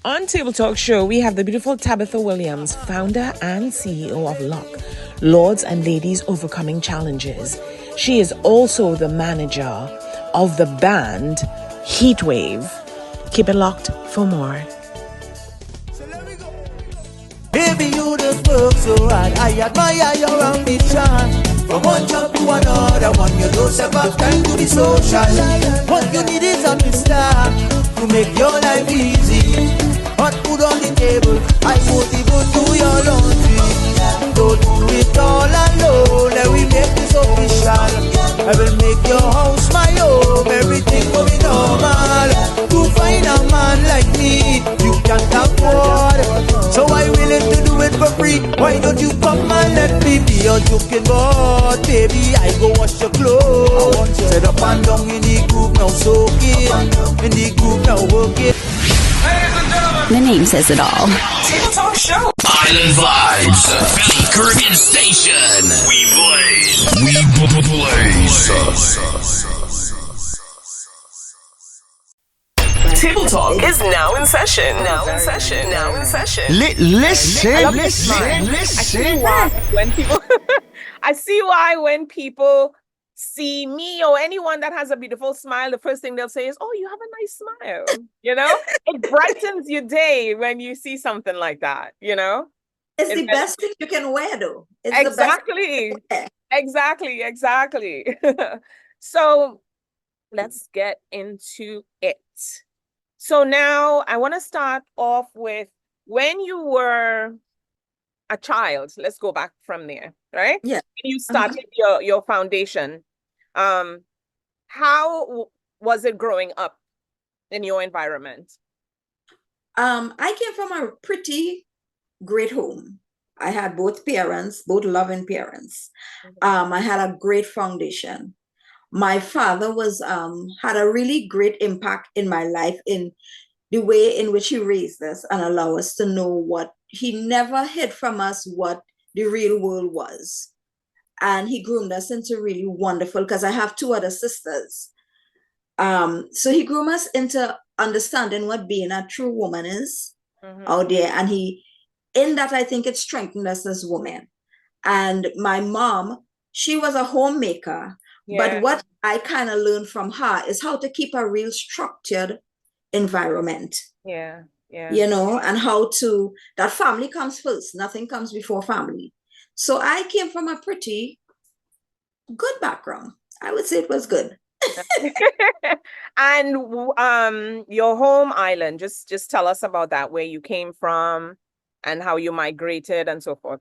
On Table Talk Show, we have the beautiful Tabatha Williams, founder and CEO of L.O.C, Lords and Ladies Overcoming Challenges. She is also the manager of the band Heatwave. Keep it locked for more. Baby, you just work so hard. I admire your ambition. From one job to another one, you don't have time to be social. What you need is a mister to make your life easy. Hot food on the table, I won't even do your laundry. Don't do it all alone, let we make this official. I will make your house my home, everything will be normal. To find a man like me, you can't afford. So I willing to do it for free. Why don't you come and let me be your joking boy? Baby, I go wash your clothes. Set up and down in the groove now, soak it. In the groove now, work it. The name says it all. Table Talk Show. Island Vibes. The Caribbean Station. We blaze. Table Talk is now in session. I see why when people see me or anyone that has a beautiful smile, the first thing they'll say is, "Oh, you have a nice smile." It brightens your day when you see something like that. It's the best thing you can wear, though. It's Exactly. The best Exactly. So let's get into it. So now I want to start off with when you were a child. Let's go back from there, right? Yeah. When you started your foundation, how was it growing up in your environment? I came from a pretty great home. I had both loving parents. I had a great foundation. My father had a really great impact in my life in the way in which he raised us and allowed us to know what he never hid from us what the real world was. And he groomed us into really wonderful, because I have two other sisters. So he groomed us into understanding what being a true woman is out there. And in that, I think it strengthened us as women. And my mom, she was a homemaker. Yeah. But what I kind of learned from her is how to keep a real structured environment. Yeah. And how that family comes first. Nothing comes before family. So I came from a pretty good background. I would say it was good. And your home island, just tell us about that, where you came from and how you migrated and so forth.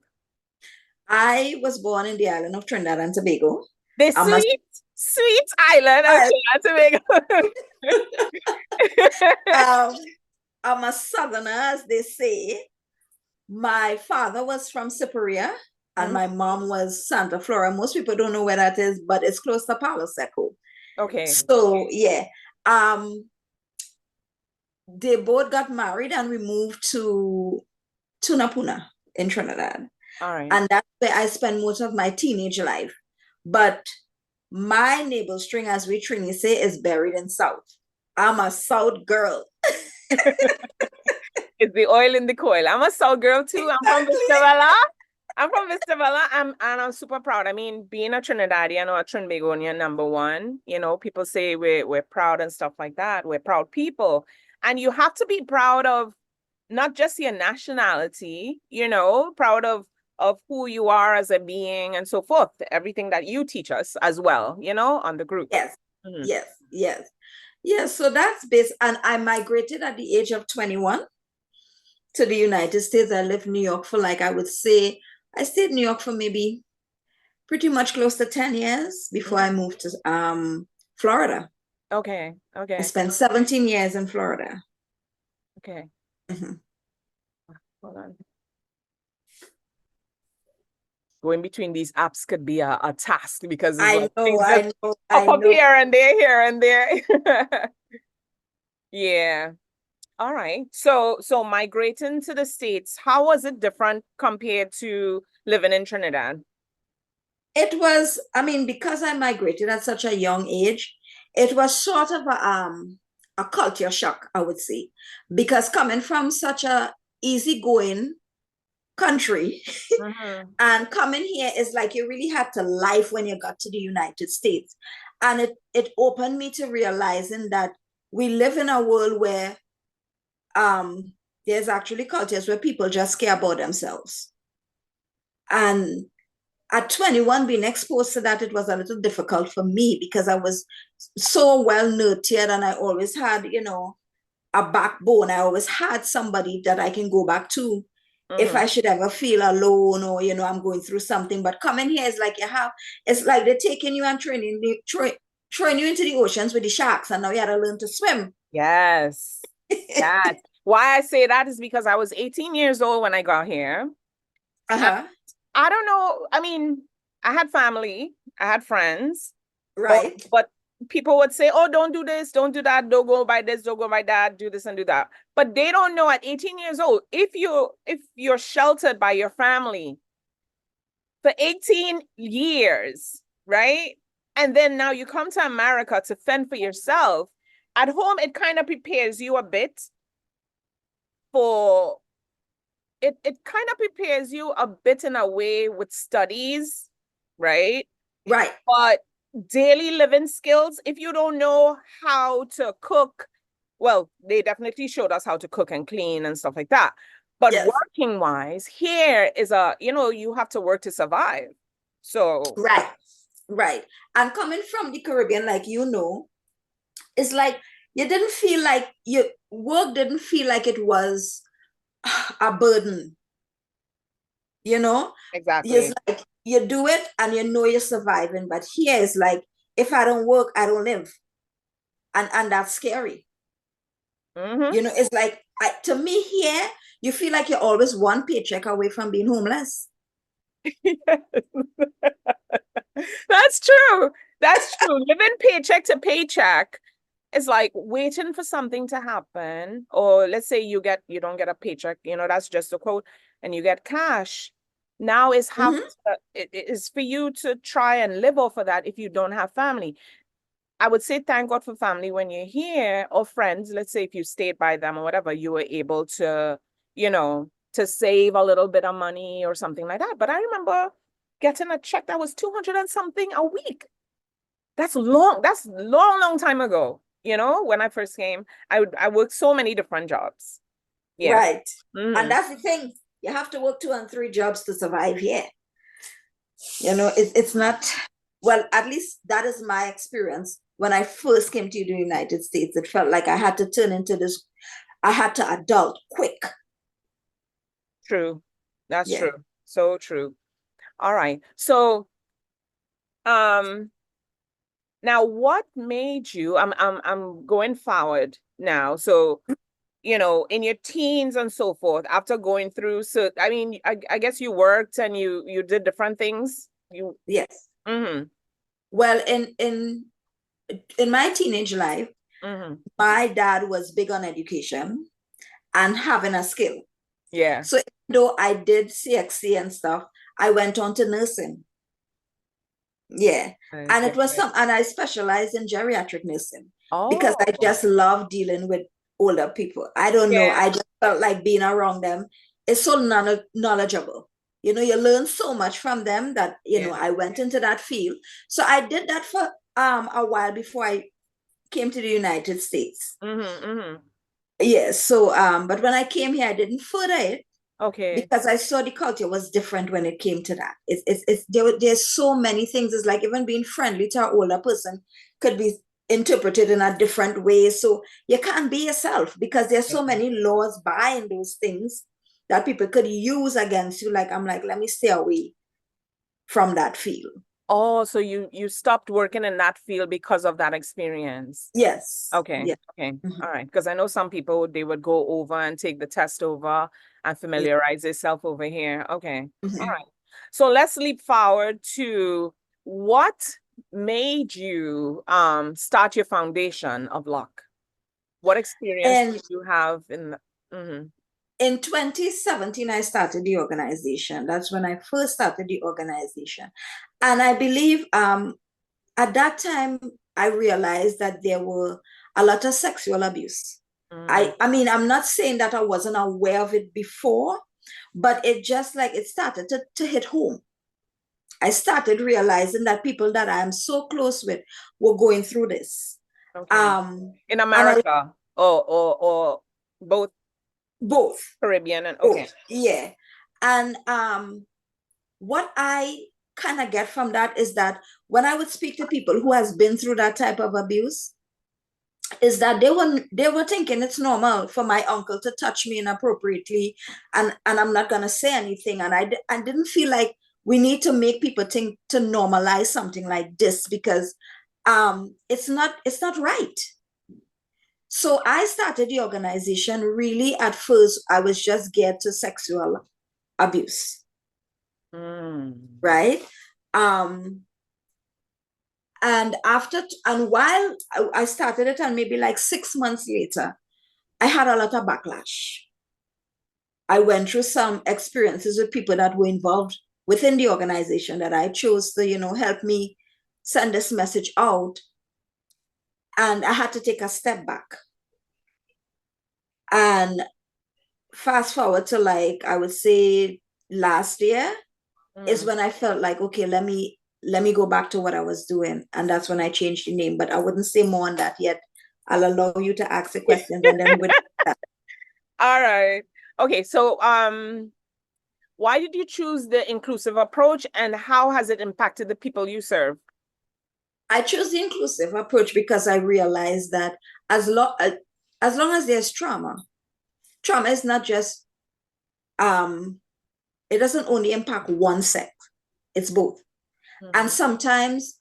I was born in the island of Trinidad and Tobago. The sweet island of Trinidad and Tobago. I'm a southerner, as they say. My father was from Cyperia and my mom was Santa Flora. Most people don't know where that is, but it's close to Palo Seco. Okay. So yeah. They both got married and we moved to Tunapuna in Trinidad. All right. And that's where I spent most of my teenage life. But my navel string, as we Trini say, is buried in South. I'm a South girl. It's the oil in the coil. I'm a South girl too. I'm from Vistabella. And I'm super proud. I mean, being a Trinidadian or a Trinbagonian, number one, people say we're proud and stuff like that. We're proud people. And you have to be proud of not just your nationality, proud of who you are as a being and so forth, everything that you teach us as well, on the group. Yes, yes. So that's based, and I migrated at the age of 21 to the United States. I lived in New York for I stayed in New York for maybe pretty much close to 10 years before I moved to Florida. Okay. I spent 17 years in Florida. Okay. Hold on. Going between these apps could be a task because I know. Up here and there. Yeah. All right. So migrating to the States, how was it different compared to living in Trinidad? It was, because I migrated at such a young age, it was sort of a culture shock, I would say, because coming from such a easygoing country and coming here is like you really had to life when you got to the United States. And it opened me to realizing that we live in a world where there's actually cultures where people just care about themselves. And at 21, being exposed to that, it was a little difficult for me because I was so well nurtured and I always had, a backbone. I always had somebody that I can go back to if I should ever feel alone or, I'm going through something. But coming here is like it's like they're taking you and throwing you into the oceans with the sharks, and now you had to learn to swim. Yes. Yes. Why I say that is because I was 18 years old when I got here. I don't know. I mean, I had family, I had friends. Right. But people would say, oh, don't do this, don't do that, don't go by this, don't go by that, do this and do that. But they don't know at 18 years old, if you're sheltered by your family for 18 years, right? And then now you come to America to fend for yourself. At home, it kind of prepares you a bit for it kind of prepares you a bit in a way with studies, right? Right. But daily living skills, if you don't know how to cook, well, they definitely showed us how to cook and clean and stuff like that. But yes. Working wise, here is you have to work to survive. So right. And coming from the Caribbean, like it's like you didn't feel like your work didn't feel like it was a burden. Exactly. It's like you do it and you're surviving. But here it's like, if I don't work, I don't live. And that's scary. It's like, to me here, you feel like you're always one paycheck away from being homeless. That's true. That's true. Living paycheck to paycheck is like waiting for something to happen. Or let's say you don't get a paycheck, that's just a quote, and you get cash. Now it is for you to try and live off of that if you don't have family. I would say thank God for family when you're here, or friends. Let's say if you stayed by them or whatever, you were able to, to save a little bit of money or something like that. But I remember getting a check that was 200 and something a week. That's long. That's long time ago. When I first came, I worked so many different jobs. Yeah. Right. And that's the thing. You have to work 2 and 3 jobs to survive here. It's not, well, at least that is my experience. When I first came to the United States, it felt like I had to I had to adult quick. True. That's true. So true. All right. So, now what made you, I'm going forward now. So, in your teens and so forth, after going through, so I mean, I guess you worked and you did different things. Yes. Well, in my teenage life, my dad was big on education and having a skill. Yeah. So even though I did CXC and stuff, I went on to nursing. Yeah. And it was and I specialized in geriatric nursing because I just love dealing with older people. I don't know. I just felt like being around them is so knowledgeable. You learn so much from them that, I went into that field. So I did that for a while before I came to the United States. Yes. So, but when I came here, I didn't further it. Okay. Because I saw the culture was different when it came to that. There's so many things. It's like even being friendly to an older person could be interpreted in a different way. So you can't be yourself because there's so many laws behind those things that people could use against you. Like, I'm like, let me stay away from that field. Oh, so you stopped working in that field because of that experience? Yes. Okay. Yeah. Okay. All right. Because I know some people, they would go over and take the test over and familiarize themselves over here. Okay. All right. So let's leap forward to what made you start your foundation of L.O.C? What experience did you have in the In 2017, I started the organization. That's when I first started the organization. And I believe at that time, I realized that there were a lot of sexual abuse. I mean, I'm not saying that I wasn't aware of it before, but it just like it started to hit home. I started realizing that people that I am so close with were going through this. Okay. In America or both Caribbean and okay. Both, yeah. And what I kind of get from that is that when I would speak to people who has been through that type of abuse, is that they were thinking it's normal for my uncle to touch me inappropriately, and I'm not gonna say anything. And I didn't feel like we need to make people think to normalize something like this, because it's not right. So I started the organization. Really, at first, I was just geared to sexual abuse, right? And while I started it, and maybe like 6 months later, I had a lot of backlash. I went through some experiences with people that were involved within the organization that I chose to, help me send this message out. And I had to take a step back. And fast forward to, like, I would say last year is when I felt like, okay, let me go back to what I was doing. And that's when I changed the name, but I wouldn't say more on that yet. I'll allow you to ask the questions and then with that. All right. Okay. So, why did you choose the inclusive approach, and how has it impacted the people you serve? I chose the inclusive approach because I realized that as long as there's trauma is not just, it doesn't only impact one sex, it's both. And sometimes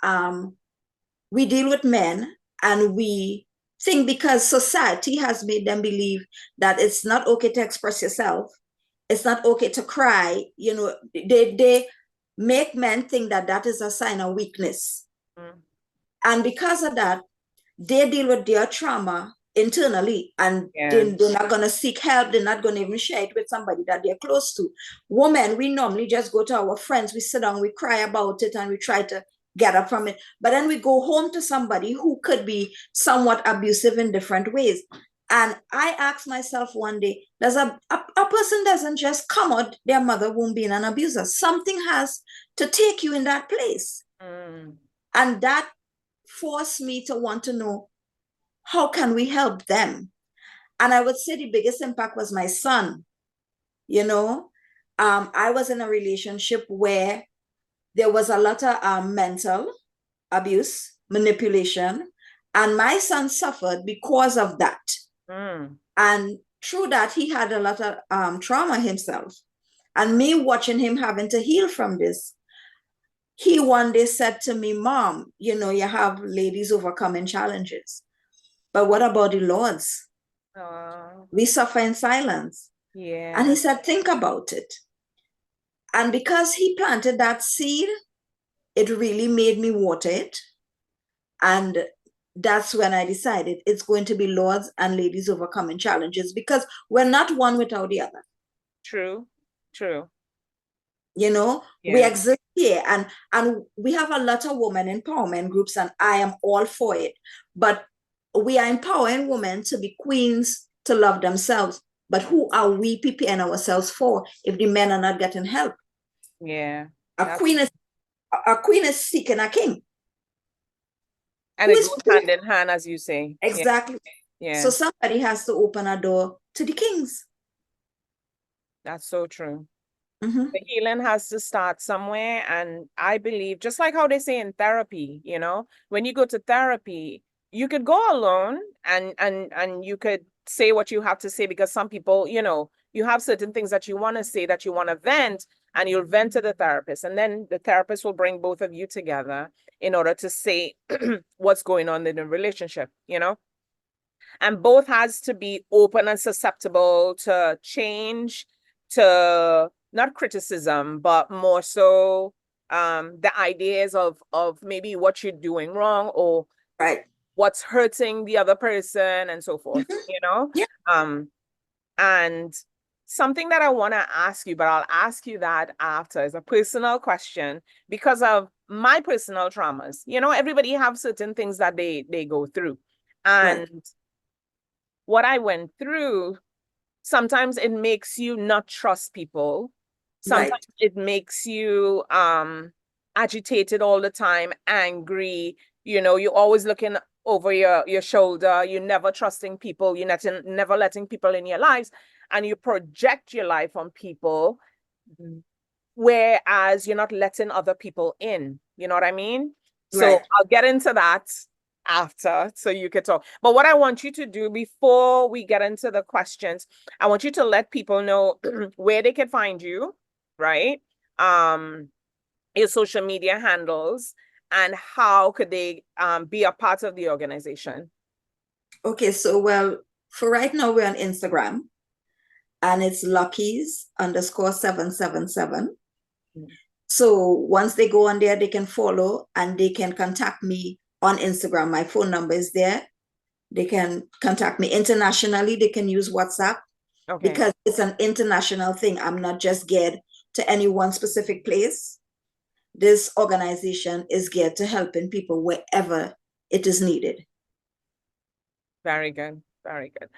we deal with men, and we think because society has made them believe that it's not okay to express yourself, it's not okay to cry, they make men think that that is a sign of weakness. And because of that, they deal with their trauma internally, and they're not going to seek help. They're not going to even share it with somebody that they're close to. Women, we normally just go to our friends, we sit down, we cry about it, and we try to get up from it. But then we go home to somebody who could be somewhat abusive in different ways. And I asked myself one day, does a person doesn't just come out their mother womb being an abuser. Something has to take you in that place. And that forced me to want to know, how can we help them? And I would say the biggest impact was my son. I was in a relationship where there was a lot of mental abuse, manipulation, and my son suffered because of that. And through that, he had a lot of trauma himself. And me watching him having to heal from this, he one day said to me, Mom, you have ladies overcoming challenges. But what about the lords? We suffer in silence. Yeah. And he said, think about it. And because he planted that seed, it really made me water it. And that's when I decided it's going to be lords and ladies overcoming challenges, because we're not one without the other. True. We exist here, and we have a lot of women empowerment groups, and I am all for it. But we are empowering women to be queens, to love themselves. But who are we preparing ourselves for if the men are not getting help? Yeah. A queen is seeking a king. And it goes hand in hand, as you say. Exactly. Yeah. So somebody has to open a door to the kings. That's so true. The healing has to start somewhere. And I believe, just like how they say in therapy, when you go to therapy, you could go alone and you could say what you have to say, because some people, you have certain things that you want to say, that you want to vent, and you'll vent to the therapist. And then the therapist will bring both of you together in order to say what's going on in the relationship, And both has to be open and susceptible to change, to not criticism, but more so the ideas of maybe what you're doing wrong, or what's hurting the other person, and so forth, and something that I want to ask you, but I'll ask you that after, is a personal question, because of my personal traumas. Everybody have certain things that they go through. And what I went through, sometimes it makes you not trust people. Sometimes it makes you agitated all the time, angry. You know, you're always looking over your shoulder. You're never trusting people. You're never letting people in your lives, and you project your life on people, whereas you're not letting other people in. You know what I mean? So I'll get into that after, so you could talk. But what I want you to do before we get into the questions, I want you to let people know where they can find you, right? Your social media handles, and how could they be a part of the organization. Okay, so well, for right now we're on Instagram, and it's Lucky's_777. So once they go on there, they can follow and they can contact me on Instagram. My phone number is there. They can contact me internationally. They can use WhatsApp, because it's an international thing. I'm not just geared to any one specific place. This organization is geared to helping people wherever it is needed. Very good. Very good.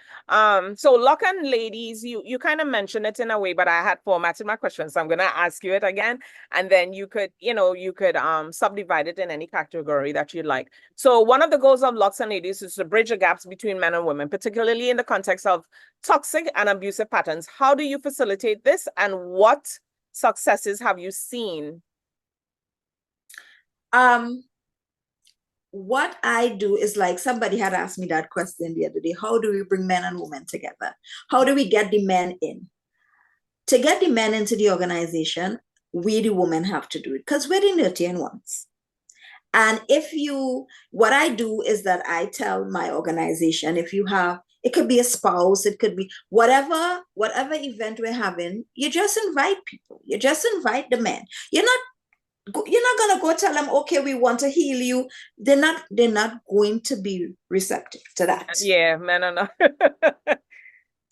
So L.O.C and ladies, you kind of mentioned it in a way, but I had formatted my question, so I'm gonna ask you it again, and then you could subdivide it in any category that you'd like. So one of the goals of L.O.C and ladies is to bridge the gaps between men and women, particularly in the context of toxic and abusive patterns. How do you facilitate this, and what successes have you seen? What I do is, like, somebody had asked me that question the other day. How do we bring men and women together? How do we get the men in? To get the men into the organization, we, the women, have to do it, because we're the nurturing ones. And what I do is that I tell my organization, if you have, it could be a spouse, it could be whatever event we're having, you just invite people. You just invite the men. You're not gonna go tell them, okay, we want to heal you. They're not going to be receptive to that. Yeah, men are not.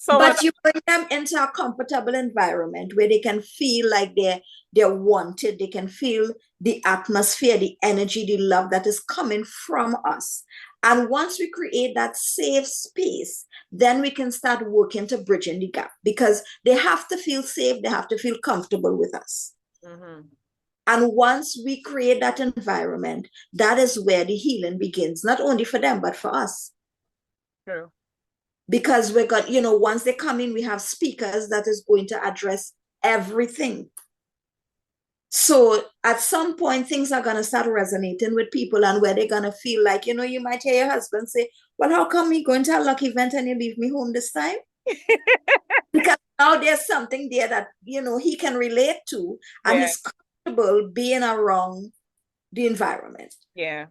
But you bring them into a comfortable environment where they can feel like they're wanted. They can feel the atmosphere, the energy, the love that is coming from us. And once we create that safe space, then we can start working to bridging the gap, because they have to feel safe. They have to feel comfortable with us. And once we create that environment, that is where the healing begins, not only for them, but for us. True. Because we got, once they come in, we have speakers that is going to address everything. So at some point, things are going to start resonating with people, and where they're going to feel like, you might hear your husband say, well, how come we going to a L.O.C event and you leave me home this time? Because now there's something there that, he can relate to, and he's comfortable being around the environment. Yeah.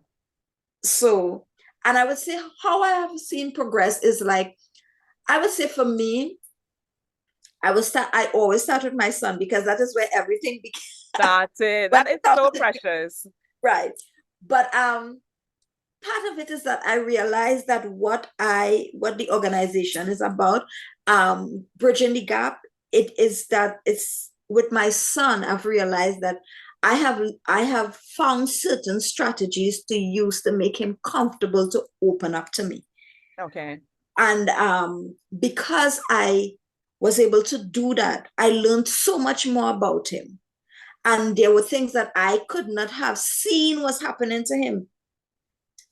So, and I would say how I have seen progress is, like, I would say for me, I always start with my son, because that is where everything began. That's it. That is so precious. Right. But part of it is that I realized that what the organization is about, bridging the gap, it's with my son. I've realized that I have found certain strategies to use to make him comfortable to open up to me. Okay. And because I was able to do that, I learned so much more about him. And there were things that I could not have seen was happening to him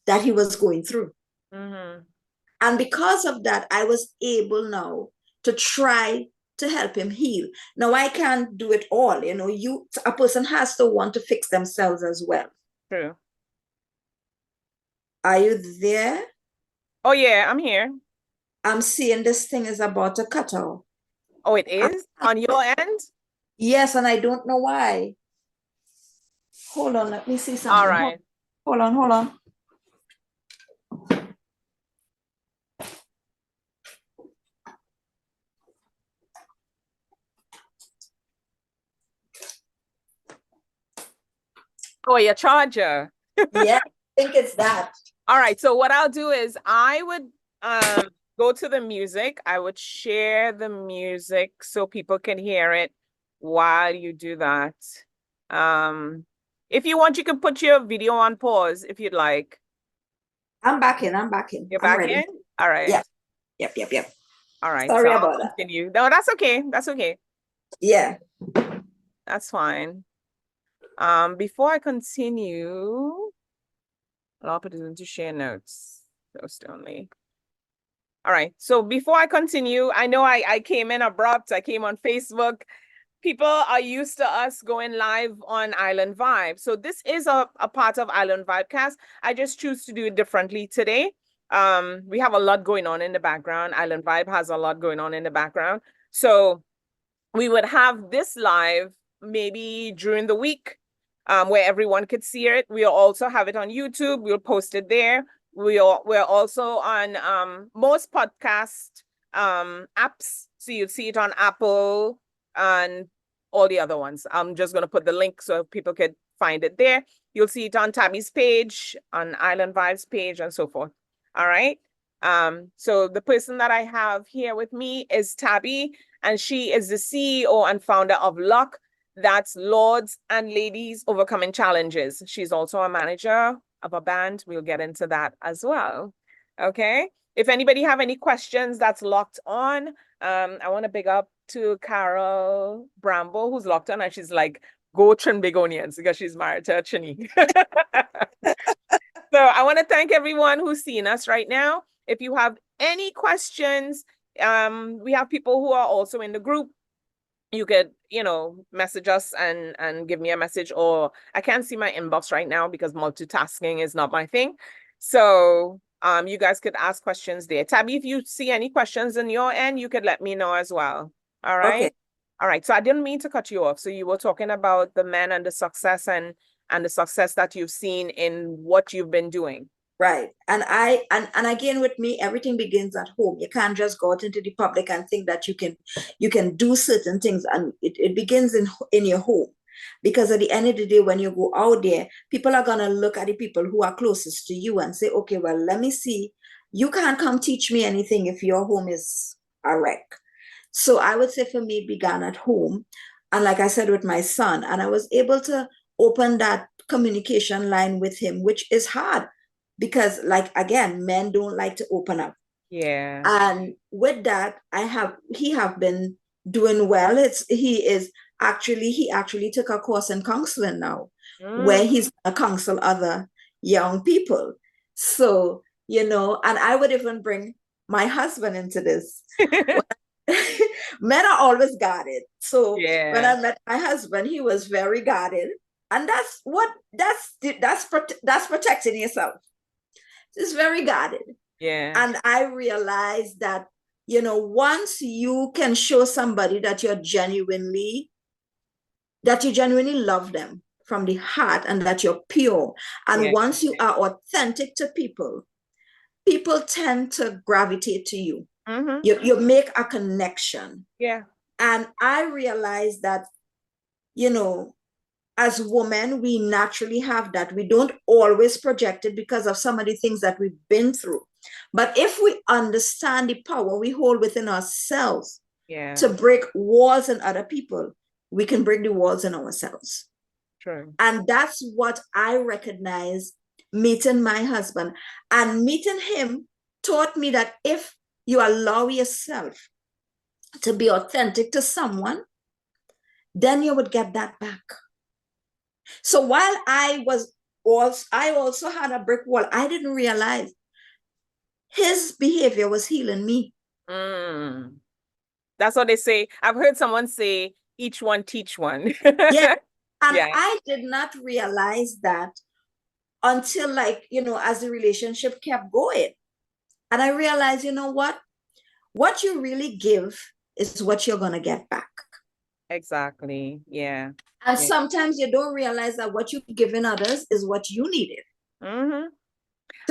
that he was going through. And because of that, I was able now to try to help him heal. Now, I can't do it all. A person has to want to fix themselves as well. True. Are you there? Oh, yeah, I'm here. I'm seeing this thing is about to cut off. Oh, it is? On your end? Yes, and I don't know why. Hold on, let me see something. All right. Hold on. Oh, your charger. Yeah, I think it's that. All right. So what I'll do is I would go to the music. I would share the music so people can hear it while you do that. If you want, you can put your video on pause if you'd like. I'm back in. I'm You're I'm back ready. in? All right. Yeah. Yep. All right. So Sorry I'll about that. continue. No, that's okay. That's okay. Yeah. That's fine. Before I continue, allow participants to share notes. Post only. All right. So before I continue, I know I came in abrupt. I came on Facebook. People are used to us going live on Island Vibe. So this is a part of Island Vibecast. I just choose to do it differently today. We have a lot going on in the background. Island Vibe has a lot going on in the background. So we would have this live maybe during the week, where everyone could see it. We'll also have it on YouTube. We'll post it there. We're also on most podcast apps. So you'll see it on Apple and all the other ones. I'm just going to put the link so people could find it there. You'll see it on Tabby's page, on Island Vibes page, and so forth. All right. So the person that I have here with me is Tabby, and she is the CEO and founder of L.O.C. That's Lords and Ladies Overcoming Challenges. She's also a manager of a band. We'll get into that as well. Okay. If anybody have any questions that's locked on, I want to big up to Carol Bramble, who's locked on, and she's like, go Trinbagonians, because she's married to a Trini. So I want to thank everyone who's seeing us right now. If you have any questions, we have people who are also in the group. You could, message us and give me a message, or I can't see my inbox right now because multitasking is not my thing. So you guys could ask questions there. Tabby, if you see any questions on your end, you could let me know as well. All right. Okay. All right. So I didn't mean to cut you off. So you were talking about the men and the success and the success that you've seen in what you've been doing. Right. And and again, with me, everything begins at home. You can't just go out into the public and think that you can do certain things, and it begins in your home. Because at the end of the day, when you go out there, people are gonna look at the people who are closest to you and say, okay, well, let me see. You can't come teach me anything if your home is a wreck. So I would say for me, it began at home. And like I said, with my son, and I was able to open that communication line with him, which is hard because, like, again, men don't like to open up. Yeah. And with that, he have been doing well. He actually took a course in counseling now, where he's gonna counsel other young people. So, and I would even bring my husband into this. Men are always guarded. So when I met my husband, he was very guarded. And that's protecting yourself. It's very guarded. Yeah. And I realized that, once you can show somebody that you genuinely love them from the heart and that you're pure. And once you are authentic to people tend to gravitate to you. Mm-hmm. You make a connection. Yeah. And I realized that, as women, we naturally have that. We don't always project it because of some of the things that we've been through. But if we understand the power we hold within ourselves to break walls in other people, we can break the walls in ourselves. True. And that's what I recognize meeting my husband. And meeting him taught me that if you allow yourself to be authentic to someone, then you would get that back. So while I also had a brick wall, I didn't realize his behavior was healing me. That's what they say. I've heard someone say, each one teach one. Yeah. And I did not realize that until, as the relationship kept going. And I realized, what you really give is what you're going to get back. Exactly. Yeah. And sometimes you don't realize that what you've given others is what you needed to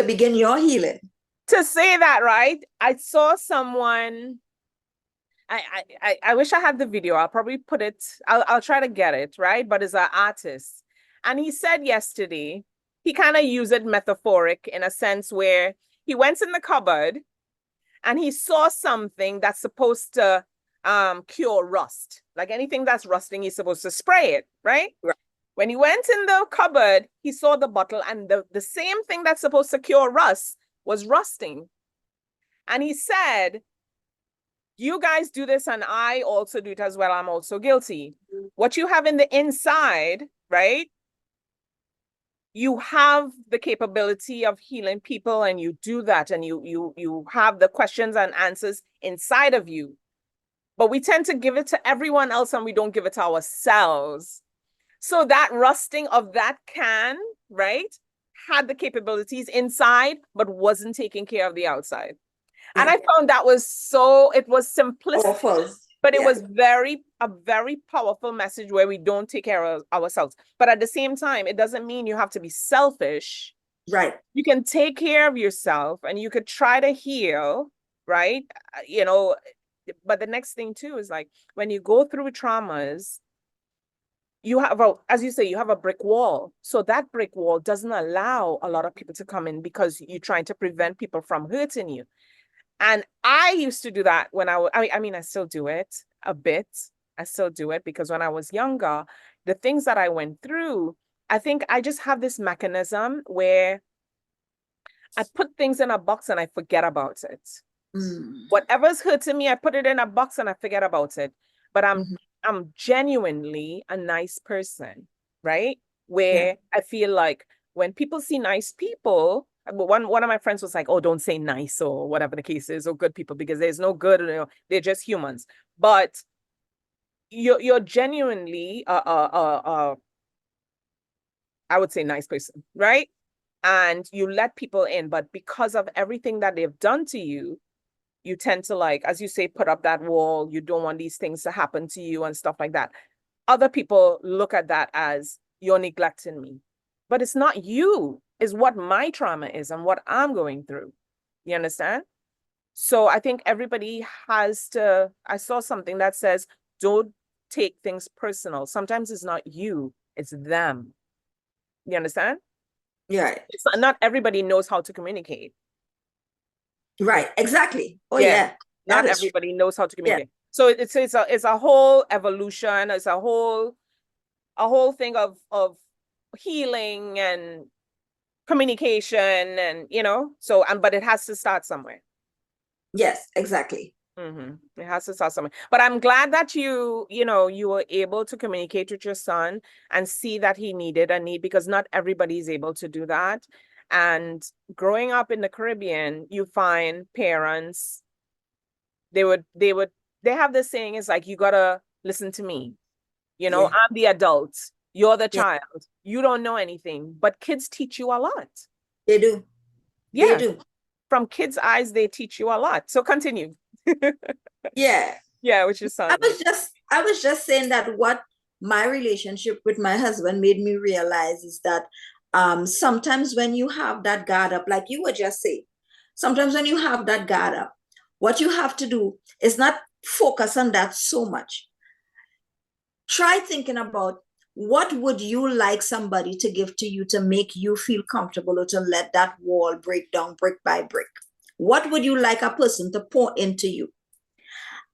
begin your healing. To say that, right? I saw someone, I wish I had the video. I'll probably put it, I'll try to get it, right? But it's an artist. And he said yesterday, he kind of used it metaphoric in a sense where he went in the cupboard and he saw something that's supposed to cure rust. Like anything that's rusting, he's supposed to spray it, right? When he went in the cupboard, he saw the bottle, and the same thing that's supposed to cure rust was rusting. And he said, you guys do this and I also do it as well. I'm also guilty. What you have in the inside, right? You have the capability of healing people, and you do that, and you have the questions and answers inside of you. But we tend to give it to everyone else and we don't give it to ourselves. So that rusting of that can, right, had the capabilities inside, but wasn't taking care of the outside. And I found that was it was simplistic, but it was a very powerful message where we don't take care of ourselves. But at the same time, it doesn't mean you have to be selfish. Right. You can take care of yourself and you could try to heal, right? But the next thing too is like when you go through traumas, you have, as you say, you have a brick wall. So that brick wall doesn't allow a lot of people to come in because you're trying to prevent people from hurting you. And I used to do that when I still do it a bit. I still do it because when I was younger, the things that I went through, I think I just have this mechanism where I put things in a box and I forget about it. Whatever's hurting me, I put it in a box and I forget about it. But I'm genuinely a nice person, right? Where I feel like when people see nice people, one of my friends was like, oh, don't say nice or whatever the case is, or good people, because there's no good, they're just humans. But you're genuinely I would say nice person, right? And you let people in, but because of everything that they've done to you, you tend to, like, as you say, put up that wall. You don't want these things to happen to you and stuff like that. Other people look at that as you're neglecting me, but it's not you. It's what my trauma is and what I'm going through. You understand? So I think everybody has to, I saw something that says, don't take things personal. Sometimes it's not you, it's them. You understand? Yeah. It's not everybody knows how to communicate. Right, exactly. Oh yeah. Not everybody knows how to communicate. So it's a whole evolution. It's a whole thing of healing and communication, and so but it has to start somewhere. Yes, exactly. It has to start somewhere. But I'm glad that you were able to communicate with your son and see that he needed a need, because not everybody is able to do that. And growing up in the Caribbean, you find parents, they have this saying, is like, you gotta listen to me. I'm the adult, you're the child, you don't know anything. But kids teach you a lot. They do. They do. From kids' eyes, they teach you a lot. So continue. With your son. I was just saying that what my relationship with my husband made me realize is that sometimes when you have that guard up, like you were just saying, sometimes when you have that guard up, what you have to do is not focus on that so much. Try thinking about, what would you like somebody to give to you to make you feel comfortable, or to let that wall break down brick by brick? What would you like a person to pour into you?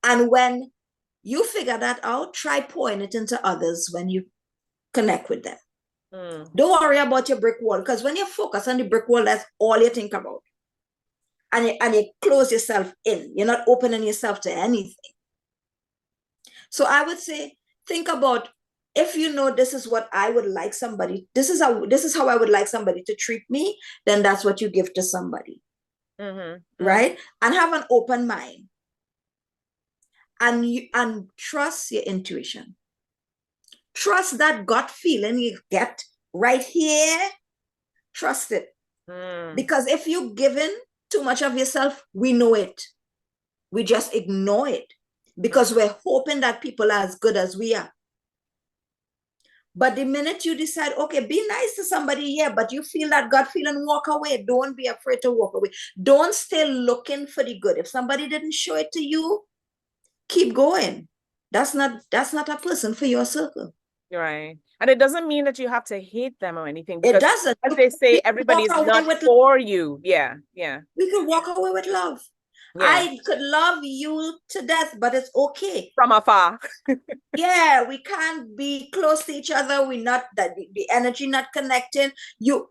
And when you figure that out, try pouring it into others when you connect with them. Don't worry about your brick wall, because when you focus on the brick wall, that's all you think about. And you close yourself in. You're not opening yourself to anything. So I would say, think about, if you know this is what I would like somebody, this is how I would like somebody to treat me, then that's what you give to somebody. Right? And have an open mind. And trust your intuition. Trust that gut feeling you get right here. Trust it. Because if you're giving too much of yourself, we know it. We just ignore it because we're hoping that people are as good as we are. But the minute you decide, okay, be nice to somebody, but you feel that gut feeling, walk away. Don't be afraid to walk away. Don't stay looking for the good. If somebody didn't show it to you, keep going. That's not a person for your circle. Right. And it doesn't mean that you have to hate them or anything. It doesn't. As they say, everybody is not for you. Yeah. We can walk away with love. Yeah. I could love you to death, but it's okay. From afar. Yeah, we can't be close to each other. We're not that the energy not connecting. You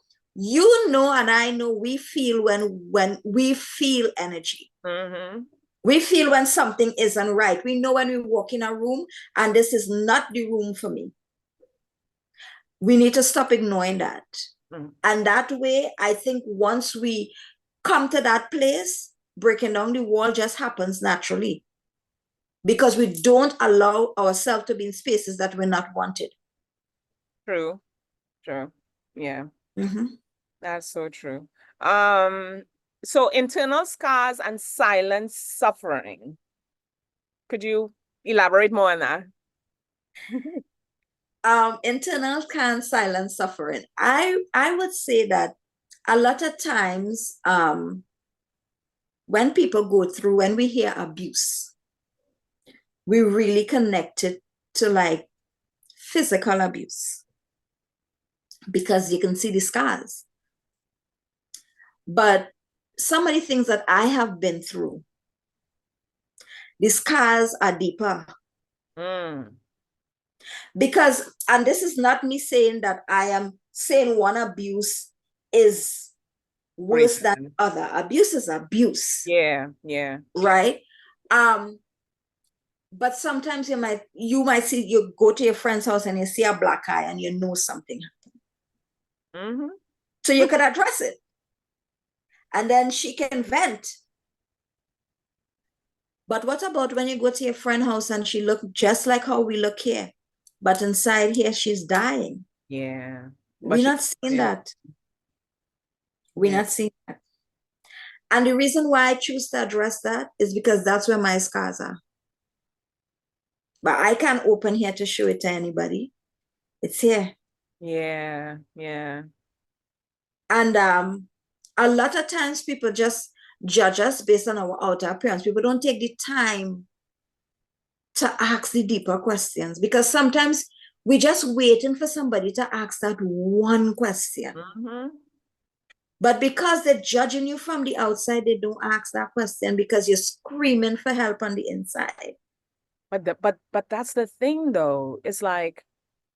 know, and I know we feel when we feel energy. Mm-hmm. We feel when something isn't right. We know when we walk in a room and this is not the room for me. We need to stop ignoring that. Mm. And that way, I think once we come to that place, breaking down the wall just happens naturally because we don't allow ourselves to be in spaces that we're not wanted. True. True. Yeah. Mm-hmm. That's so true. So internal scars and silent suffering. Could you elaborate more on that? Internal can silent suffering. I would say that a lot of times when people go through, when we hear abuse, we really connect it to like physical abuse because you can see the scars. But some of the things that I have been through, the scars are deeper. Mm. Because, and this is not me saying that I am saying one abuse is worse than other. Abuse is abuse. Yeah, yeah. Right? But sometimes you might see, you go to your friend's house and you see a black eye and you know something happened. Mm-hmm. So you could address it. And then she can vent. But what about when you go to your friend's house and she look just like how we look here, but inside here she's dying? Yeah. We're not seeing that. We're not seeing that. And the reason why I choose to address that is because that's where my scars are. But I can't open here to show it to anybody. It's here. Yeah, yeah. And a lot of times people just judge us based on our outer appearance. People don't take the time to ask the deeper questions because sometimes we're just waiting for somebody to ask that one question. Mm-hmm. But because they're judging you from the outside, they don't ask that question because you're screaming for help on the inside. But that's the thing though. It's like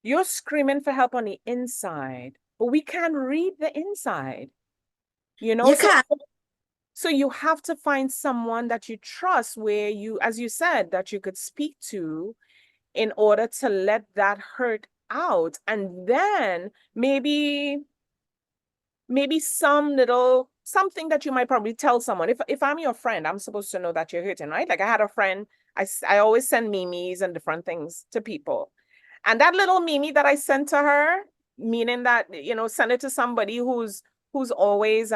you're screaming for help on the inside, but we can't read the inside. You know, You can't. So you have to find someone that you trust where you, as you said, that you could speak to in order to let that hurt out. And then maybe some little something that you might probably tell someone. If I'm your friend, I'm supposed to know that you're hurting, right? Like I had a friend, I always send memes and different things to people. And that little meme that I sent to her, meaning that, send it to somebody who's always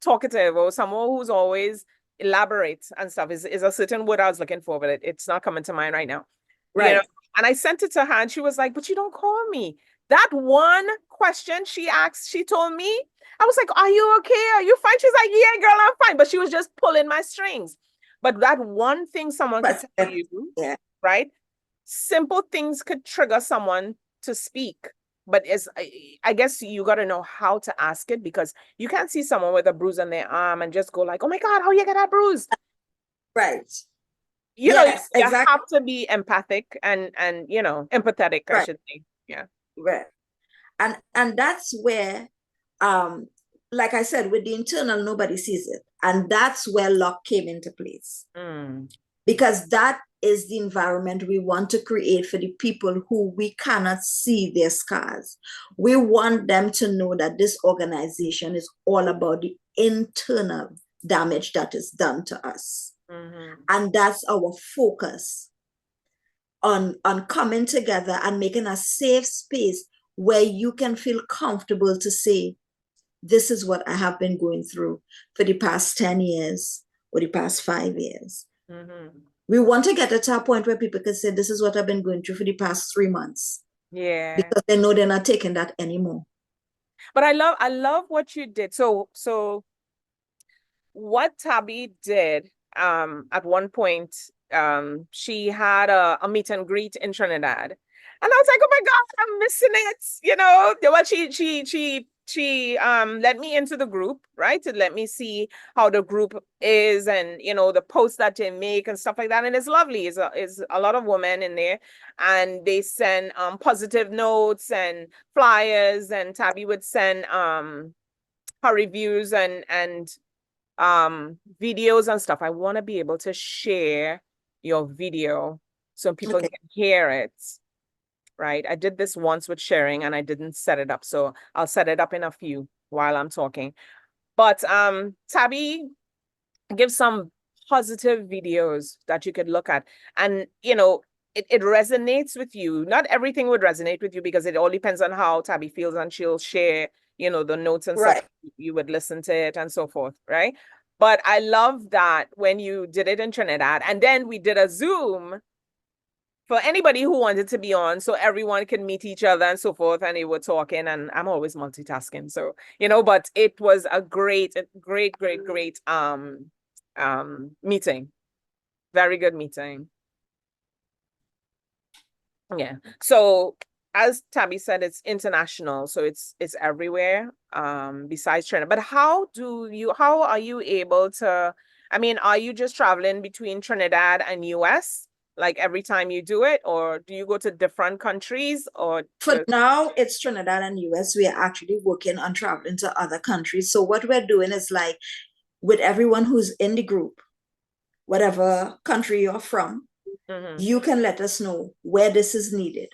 talkative or someone who's always elaborate and stuff is a certain word I was looking for, but it's not coming to mind right now. Right. And I sent it to her and she was like, but you don't call me. That one question she asked, she told me, I was like, are you okay? Are you fine? She's like, yeah, girl, I'm fine. But she was just pulling my strings. But that one thing someone could tell you, right? Simple things could trigger someone to speak. But I guess you got to know how to ask it because you can't see someone with a bruise on their arm and just go like, oh my God, how you get that bruise? Right. You have to be empathic and empathetic, right. I should say. Yeah. Right. And that's where, like I said, with the internal, nobody sees it. And that's where L.O.C came into place. Because that is the environment we want to create for the people who we cannot see their scars. We want them to know that this organization is all about the internal damage that is done to us. And that's our focus on coming together and making a safe space where you can feel comfortable to say, this is what I have been going through for the past 10 years or the past 5 years. We want to get to a point where people can say, this is what I've been going through for the past 3 months. Yeah. Because they know they're not taking that anymore. But I love what you did. So what Tabby did at one point, she had a meet and greet in Trinidad. And I was like, oh my God, I'm missing it. Well, she she let me into the group, right? To let me see how the group is and, you know, the posts that they make and stuff like that. And it's lovely. It's a lot of women in there, and they send positive notes and flyers, and Tabby would send her reviews and videos and stuff. I want to be able to share your video so people can hear it. Right. I did this once with sharing and I didn't set it up. So I'll set it up in a few while I'm talking. But Tabby, give some positive videos that you could look at. And, you know, it resonates with you. Not everything would resonate with you because it all depends on how Tabby feels, and she'll share, you know, the notes and stuff. You would listen to it and so forth. Right. But I love that when you did it in Trinidad, and then we did a Zoom for anybody who wanted to be on, so everyone can meet each other and so forth, and they were talking, and I'm always multitasking, so, you know, but it was a great meeting. Very good meeting. Yeah. So as Tabby said, it's international, so it's everywhere, besides China. But how are you able to, I mean, are you just traveling between Trinidad and US? Like every time you do it, or do you go to different countries? Or for now, it's Trinidad and US. We are actually working on traveling to other countries. So what we're doing is, like, with everyone who's in the group, whatever country you're from, you can let us know where this is needed.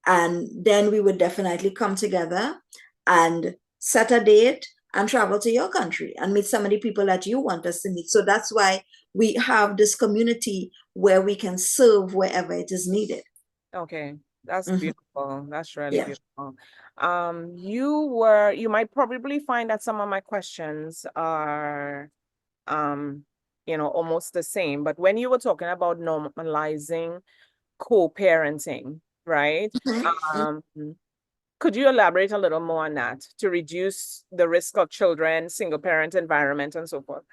And then we would definitely come together and set a date and travel to your country and meet some of the people that you want us to meet. So that's why we have this community where we can serve wherever it is needed. Okay, that's beautiful. That's really beautiful. You might probably find that some of my questions are, you know, almost the same. But when you were talking about normalizing co-parenting, right? Could you elaborate a little more on that to reduce the risk of children, single parent environment, and so forth?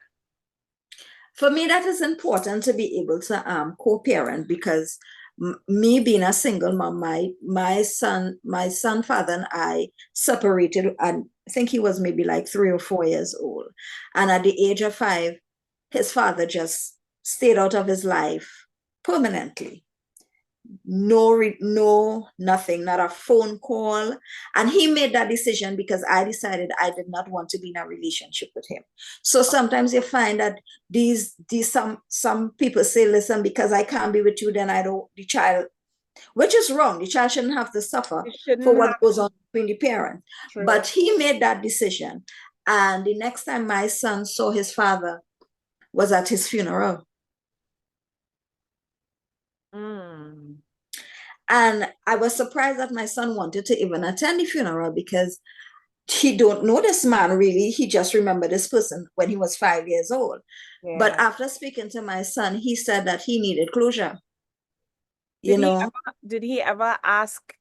For me, that is important to be able to co-parent, because me being a single mom, my son father and I separated, and I think he was maybe like 3 or 4 years old. And at the age of 5, his father just stayed out of his life permanently. No, nothing, not a phone call. And he made that decision because I decided I did not want to be in a relationship with him. So sometimes you find that some people say, listen, because I can't be with you, then the child, which is wrong. The child shouldn't have to suffer for what goes on between the parents. But he made that decision. And the next time my son saw his father was at his funeral. And I was surprised that my son wanted to even attend the funeral, because he don't know this man really. He just remembered this person when he was 5 years old. But after speaking to my son, he said that he needed closure. Did he ever ask,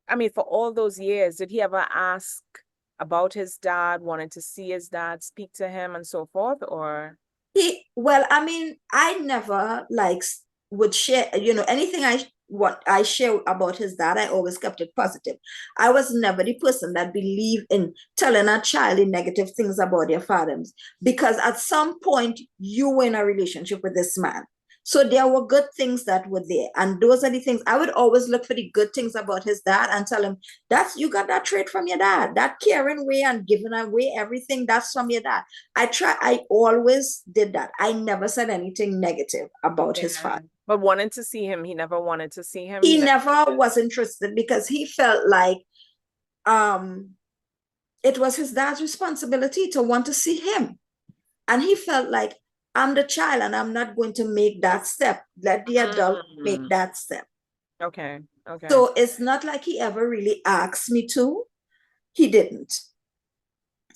I mean, for all those years, did he ever ask about his dad, wanted to see his dad, speak to him and so forth? Or I never would share, anything I share about his dad, I always kept it positive. I was never the person that believed in telling a child the negative things about their fathers, because at some point you were in a relationship with this man. So there were good things that were there. And those are the things I would always look for, the good things about his dad, and tell him, you got that trait from your dad, that caring way and giving away everything, that's from your dad. I always did that. I never said anything negative about his father. But wanted to see him, he never wanted to see him? He never was interested, because he felt like it was his dad's responsibility to want to see him. And he felt like, I'm the child and I'm not going to make that step. Let the adult make that step. Okay. So it's not like he ever really asked me to. He didn't.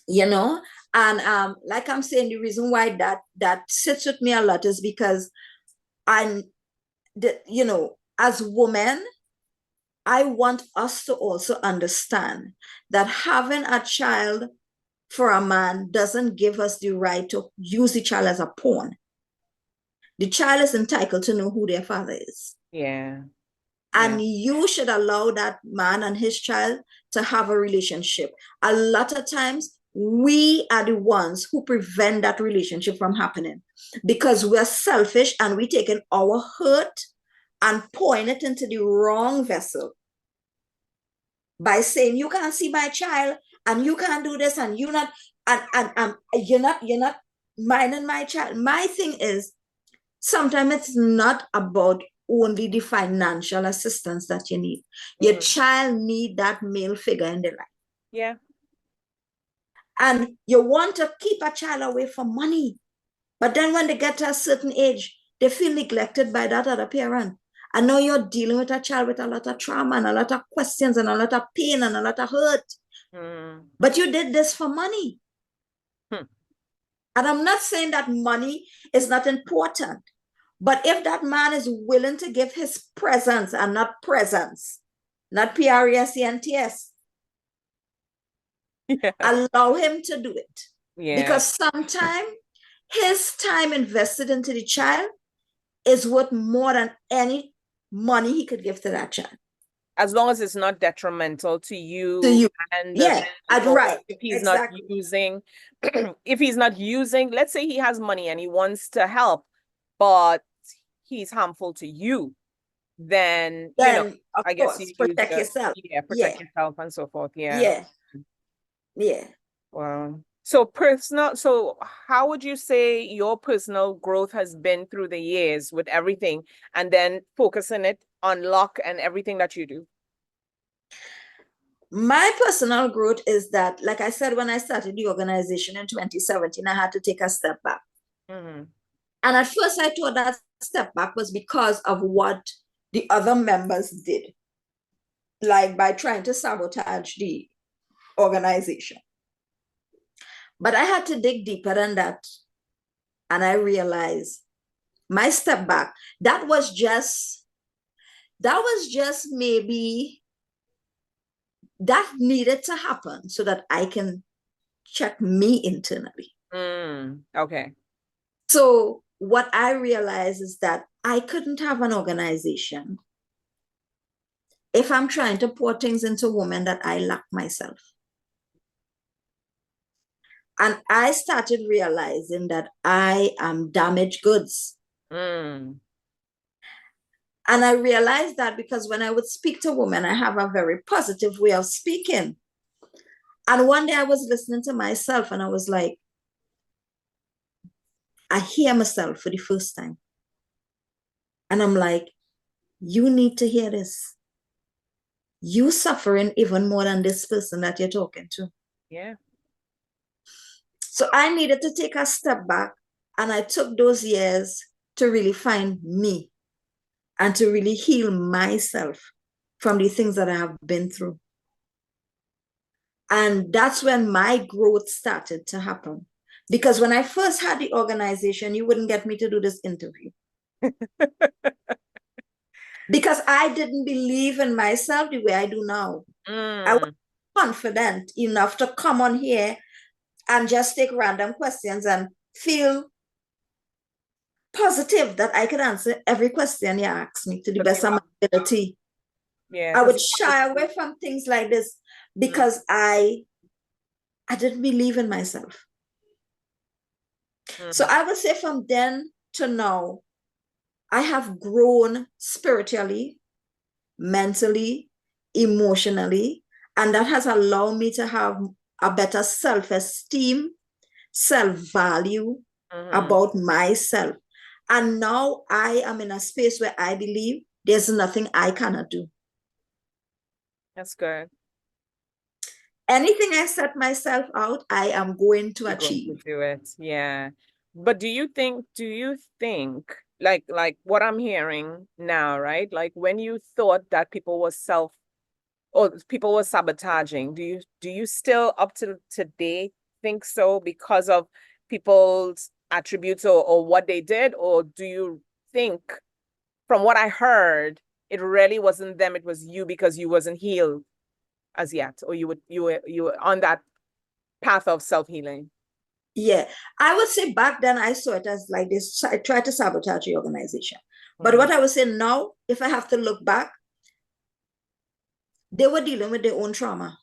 And like I'm saying, the reason why that sits with me a lot is because as women, I want us to also understand that having a child for a man doesn't give us the right to use the child as a pawn. The child is entitled to know who their father is. Yeah. And you should allow that man and his child to have a relationship. A lot of times, we are the ones who prevent that relationship from happening because we're selfish and we're taking our hurt and pouring it into the wrong vessel by saying, you can't see my child and you can't do this and you're not, and you're not minding my child. My thing is, sometimes it's not about only the financial assistance that you need. Your child need that male figure in their life. Yeah. And you want to keep a child away from money. But then when they get to a certain age, they feel neglected by that other parent. And now you're dealing with a child with a lot of trauma and a lot of questions and a lot of pain and a lot of hurt. But you did this for money. And I'm not saying that money is not important. But if that man is willing to give his presence and not presence, not presents, allow him to do it. Because sometimes his time invested into the child is worth more than any money he could give to that child. As long as it's not detrimental to you. And right. If he's not using, if he's not using, let's say he has money and he wants to help, but he's harmful to you, then you know, I guess you protect yourself. Protect yourself and so forth. Yeah. Wow. So how would you say your personal growth has been through the years with everything, and then focusing it on L.O.C and everything that you do? My personal growth is that, like I said, when I started the organization in 2017, I had to take a step back. And at first I thought that step back was because of what the other members did, like by trying to sabotage the organization. But I had to dig deeper than that. And I realized my step back, that was just maybe that needed to happen so that I can check me internally. Okay. So what I realized is that I couldn't have an organization if I'm trying to pour things into women that I lack myself. And I started realizing that I am damaged goods. And I realized that because when I would speak to women, I have a very positive way of speaking. And one day I was listening to myself and I was like, I hear myself for the first time. And I'm like, you need to hear this. You suffering even more than this person that you're talking to. Yeah. So I needed to take a step back, and I took those years to really find me and to really heal myself from the things that I have been through. And that's when my growth started to happen. Because when I first had the organization, you wouldn't get me to do this interview. Because I didn't believe in myself the way I do now. I was confident enough to come on here and just take random questions and feel positive that I could answer every question you ask me to the best of my ability. I would shy away from things like this because I didn't believe in myself. So I would say from then to now, I have grown spiritually, mentally, emotionally, and that has allowed me to have a better self-esteem, self-value about myself. And now I am in a space where I believe there's nothing I cannot do. That's good. Anything I set myself out, I am going to achieve. Do it. Yeah. But do you think like what I'm hearing now, right? Like when you thought that people were sabotaging, do you still up to today think so because of people's attributes or what they did? Or do you think, from what I heard, it really wasn't them, it was you because you wasn't healed as yet, or you were on that path of self-healing? Yeah, I would say back then I saw it as like this. I tried to sabotage the organization. But what I would say now, if I have to look back, they were dealing with their own trauma.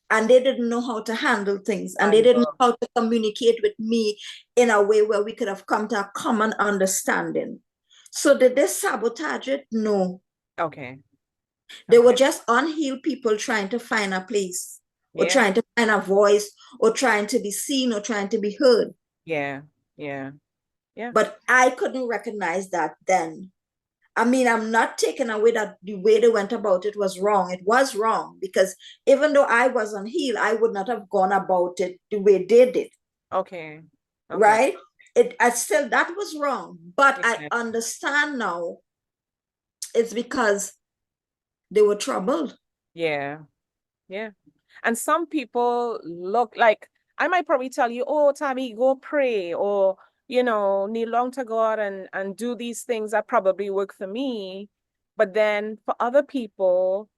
And they didn't know how to handle things. And I they didn't know. know how to communicate with me in a way where we could have come to a common understanding. So did they sabotage it? No. Okay. They were Okay. just unhealed people trying to find a place, or Yeah. trying to find a voice, or trying to be seen, or trying to be heard. Yeah. Yeah. Yeah. But I couldn't recognize that then. I mean, I'm not taking away that the way they went about it was wrong. It was wrong, because even though I was unhealed, I would not have gone about it the way they did. Okay. Okay. Right? I still, that was wrong. But I understand now it's because they were troubled. Yeah. Yeah. And some people look like, I might probably tell you, oh, Tabby, go pray, or, kneel down to God and do these things that probably work for me. But then for other people,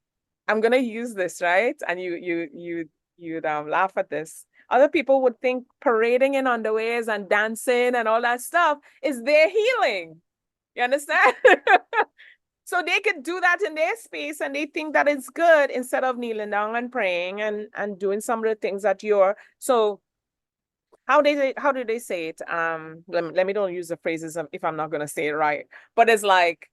I'm gonna use this, right? And you'd laugh at this. Other people would think parading in underwears and dancing and all that stuff is their healing. You understand? So they could do that in their space and they think that it's good instead of kneeling down and praying and doing some of the things that you're. So how do they say it? Let me don't use the phrases if I'm not gonna say it right. But it's like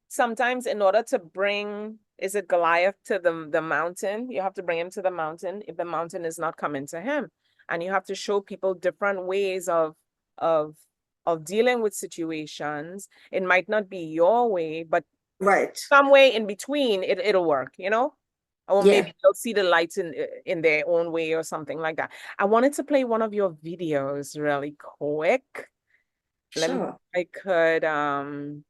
sometimes in order to bring, is it Goliath to the mountain, you have to bring him to the mountain if the mountain is not coming to him. And you have to show people different ways of dealing with situations. It might not be your way, but Right. some way in between, it'll work, or Yeah. maybe they'll see the lights in their own way or something like that. I wanted to play one of your videos really quick. Let me, Sure. I could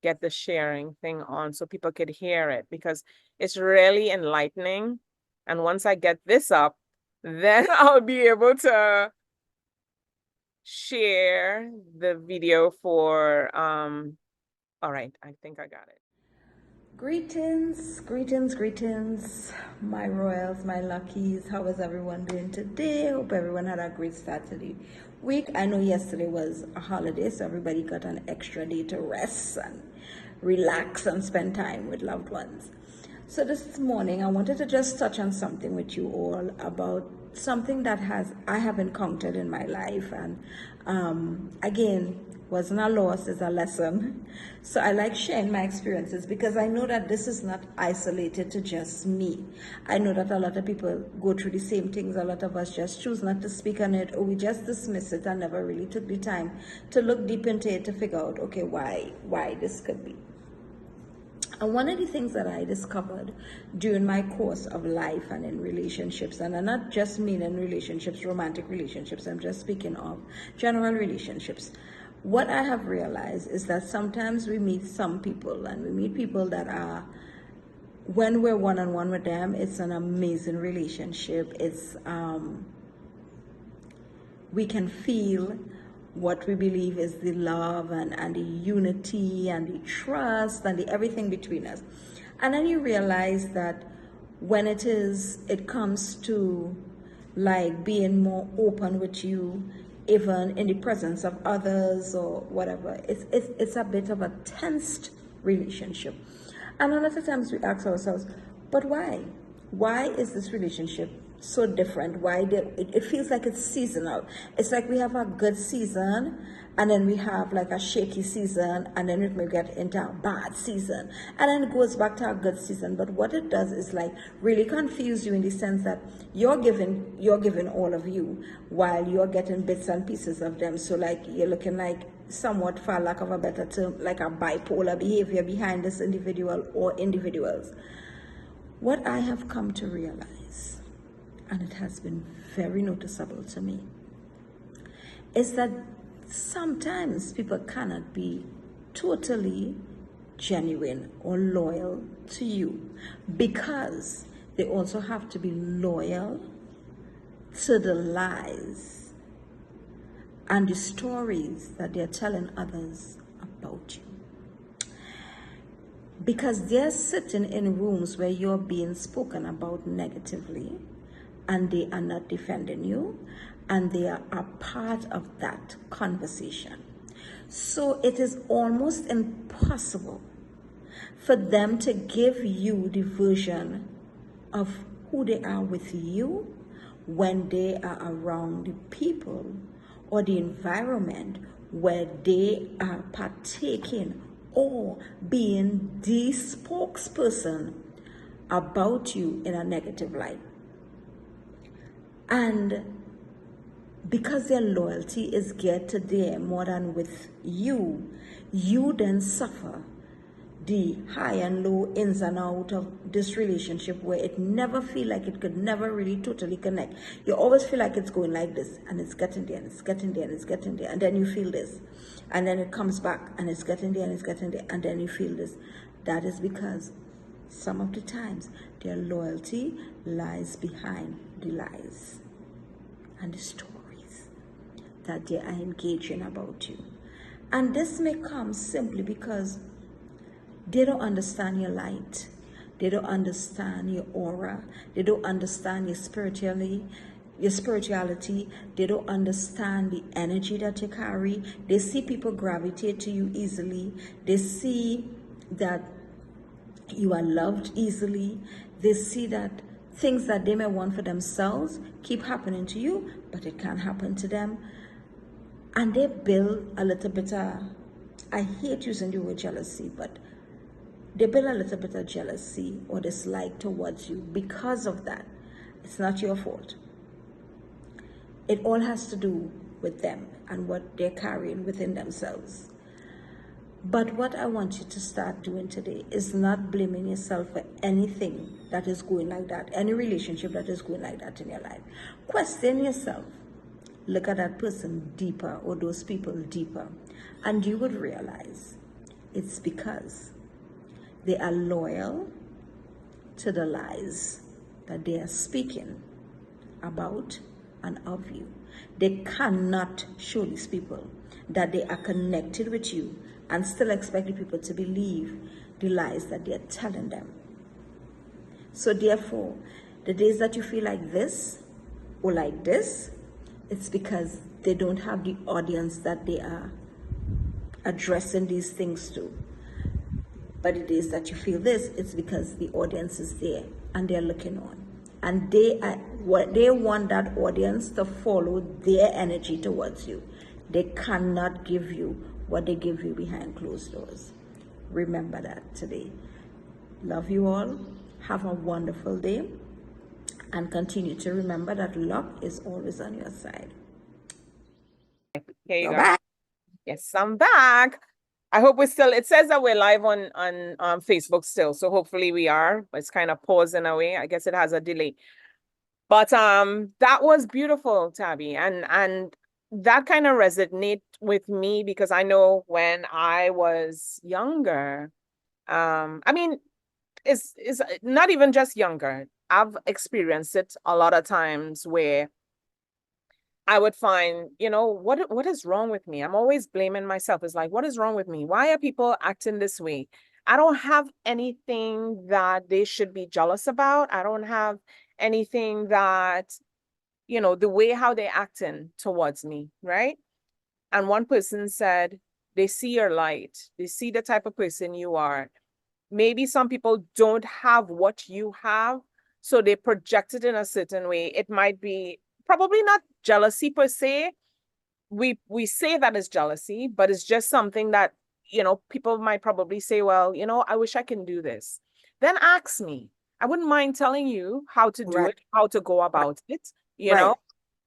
get the sharing thing on so people could hear it, because it's really enlightening. And once I get this up, then I'll be able to share the video for all right, I think I got it. Greetings, greetings, greetings, my royals, my luckies. How is everyone doing today? Hope everyone had a great start to the week. I know yesterday was a holiday, so everybody got an extra day to rest and relax and spend time with loved ones. So this morning, I wanted to just touch on something with you all about something that I have encountered in my life, and again, wasn't a loss, it's a lesson. So I like sharing my experiences because I know that this is not isolated to just me. I know that a lot of people go through the same things. A lot of us just choose not to speak on it, or we just dismiss it and never really took the time to look deep into it to figure out, okay, why this could be. And one of the things that I discovered during my course of life and in relationships, and I'm not just mean in relationships, romantic relationships, I'm just speaking of general relationships. What I have realized is that sometimes we meet some people, and we meet people that are, when we're one-on-one with them, it's an amazing relationship. It's we can feel what we believe is the love and the unity and the trust and the everything between us. And then you realize that when it comes to like being more open with you, even in the presence of others or whatever, it's a bit of a tensed relationship. And a lot of times we ask ourselves, but why? Why is this relationship so different? It feels like it's seasonal. It's like we have a good season, and then we have like a shaky season, and then it may get into a bad season, and then it goes back to a good season. But what it does is like really confuse you in the sense that you're giving all of you while you're getting bits and pieces of them. So like you're looking like somewhat, for lack of a better term, like a bipolar behavior behind this individual or individuals. What I have come to realize, and it has been very noticeable to me, is that sometimes people cannot be totally genuine or loyal to you, because they also have to be loyal to the lies and the stories that they're telling others about you. Because they're sitting in rooms where you're being spoken about negatively, and they are not defending you, and they are a part of that conversation. So it is almost impossible for them to give you the version of who they are with you when they are around the people or the environment where they are partaking or being the spokesperson about you in a negative light. And because their loyalty is geared to them more than with you, you then suffer the high and low, ins and out of this relationship, where it never feel like it could never really totally connect. You always feel like it's going like this, and it's getting there, and it's getting there, and it's getting there, and then you feel this, and then it comes back, and it's getting there, and it's getting there, and then you feel this. That is because some of the times their loyalty lies behind the lies and the stories that they are engaging about you. And this may come simply because they don't understand your light. They don't understand your aura. They don't understand your spirituality. They don't understand the energy that you carry. They see people gravitate to you easily. They see that you are loved easily. They see that things that they may want for themselves keep happening to you, but it can't happen to them. And they build a little bit of, I hate using the word jealousy, but they build a little bit of jealousy or dislike towards you because of that. It's not your fault. It all has to do with them and what they're carrying within themselves. But what I want you to start doing today is not blaming yourself for anything that is going like that, any relationship that is going like that in your life. Question yourself. Look at that person deeper, or those people deeper, and you would realize it's because they are loyal to the lies that they are speaking about and of you. They cannot show these people that they are connected with you and still expect the people to believe the lies that they are telling them. So therefore, the days that you feel like this or like this, it's because they don't have the audience that they are addressing these things to. But the days that you feel this, it's because the audience is there and they're looking on. And they want that audience to follow their energy towards you. They cannot give you what they give you behind closed doors. Remember that today. Love you all. Have a wonderful day. And continue to remember that luck is always on your side. Here you go. Bye. Yes, I'm back. I hope we're still, it says that we're live on Facebook still. So hopefully we are, but it's kind of pausing away. I guess it has a delay. But that was beautiful, Tabby. And that kind of resonate with me because I know when I was younger, I mean, it's not even just younger. I've experienced it a lot of times where I would find, what is wrong with me? I'm always blaming myself. It's like, what is wrong with me? Why are people acting this way? I don't have anything that they should be jealous about. I don't have anything that, the way how they're acting towards me, right? And one person said, they see your light. They see the type of person you are. Maybe some people don't have what you have, so they project it in a certain way. It might be probably not jealousy per se. We say that is jealousy, but it's just something that, people might probably say, well, I wish I can do this. Then ask me. I wouldn't mind telling you how to do it, how to go about it,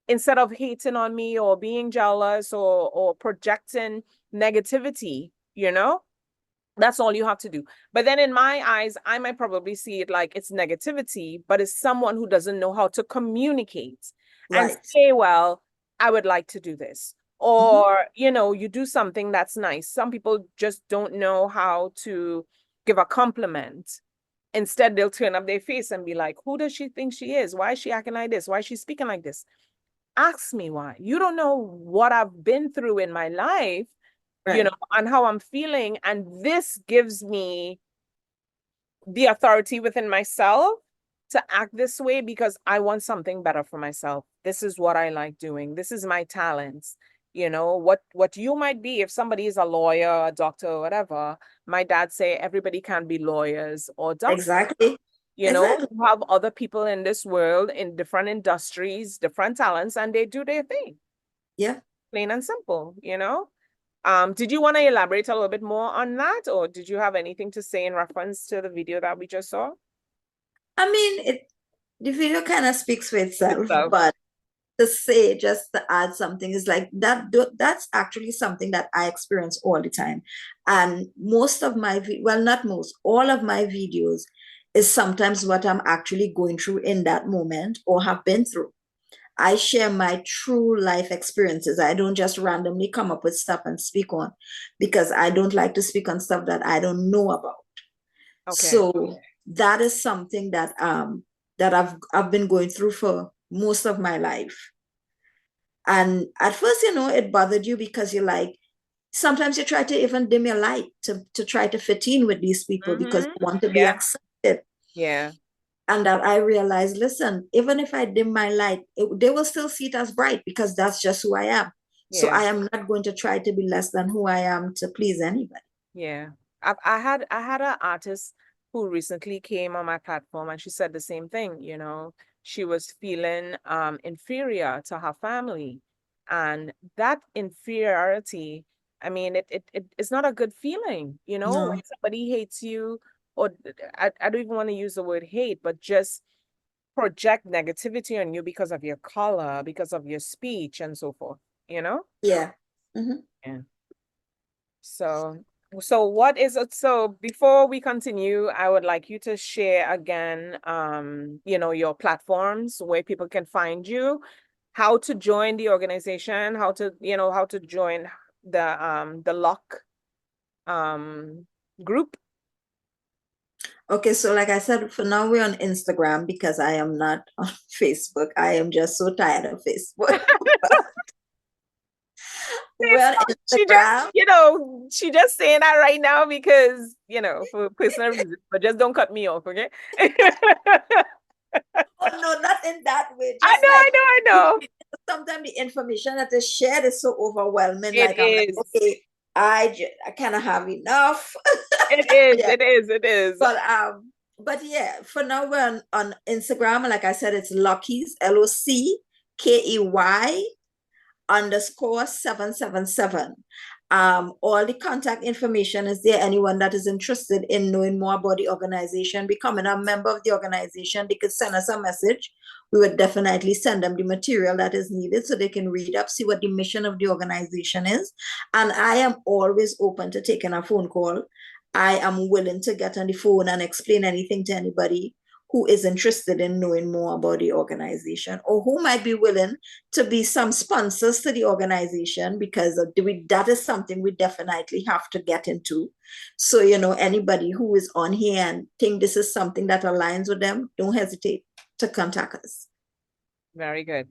instead of hating on me or being jealous or projecting negativity, That's all you have to do. But then in my eyes, I might probably see it like it's negativity, but it's someone who doesn't know how to communicate and say, well, I would like to do this. Or, you do something that's nice. Some people just don't know how to give a compliment. Instead, they'll turn up their face and be like, who does she think she is? Why is she acting like this? Why is she speaking like this? Ask me why. You don't know what I've been through in my life, and how I'm feeling. And this gives me the authority within myself to act this way because I want something better for myself. This is what I like doing. This is my talents. You know, what you might be, if somebody is a lawyer, a doctor, or whatever, my dad say everybody can be lawyers or doctors. Exactly. You know, Exactly. you have other people in this world in different industries, different talents, and they do their thing. Yeah. Plain and simple, you know? Did you want to elaborate a little bit more on that, or did you have anything to say in reference to the video that we just saw? I mean, the video kind of speaks for itself, So, but to say, just to add something, is like that's actually something that I experience all the time. And most of my, well, not most, all of my videos is sometimes what I'm actually going through in that moment or have been through. I share my true life experiences. I don't just randomly come up with stuff and speak on, because I don't like to speak on stuff that I don't know about. okay. So that is something that that I've been going through for most of my life. And at first, it bothered you because you're like, sometimes you try to even dim your light to try to fit in with these people because you want to be Yeah. accepted. Yeah. And that I realized, listen, even if I dim my light, they will still see it as bright because that's just who I am. So Yeah. I am not going to try to be less than who I am to please anybody. Yeah. I had an artist who recently came on my platform, and she said the same thing, you know. She was feeling inferior to her family. And that inferiority, I mean, it's not a good feeling, you know, No. when somebody hates you, or I don't even want to use the word hate, but just project negativity on you because of your color, because of your speech, and so forth, you know? Yeah. Mhm. Yeah. So, so what is it? So before we continue, I would like you to share again, your platforms where people can find you, how to join the organization, how to join the L.O.C group. Okay, so like I said, for now we're on Instagram because I am not on Facebook. I am just so tired of Facebook. We're on She just, Instagram. she just saying that right now because, for personal reasons, but just don't cut me off, okay? Oh no, not in that way. I Just know, like I know, I know. sometimes the information that is shared is so overwhelming. It Like I'm like, is. okay, I kind of have enough. It is. Yeah, It is. It is. but yeah, for now we're on Instagram. Like I said, it's Lucky's LOCKEY underscore 777. All the contact information is there. Anyone that is interested in knowing more about the organization, becoming a member of the organization, they could send us a message. We would definitely send them the material that is needed so they can read up, see what the mission of the organization is. And I am always open to taking a phone call. I am willing to get on the phone and explain anything to anybody who is interested in knowing more about the organization or who might be willing to be some sponsors to the organization, because that is something we definitely have to get into. So, anybody who is on here and think this is something that aligns with them, don't hesitate to contact us. Very good.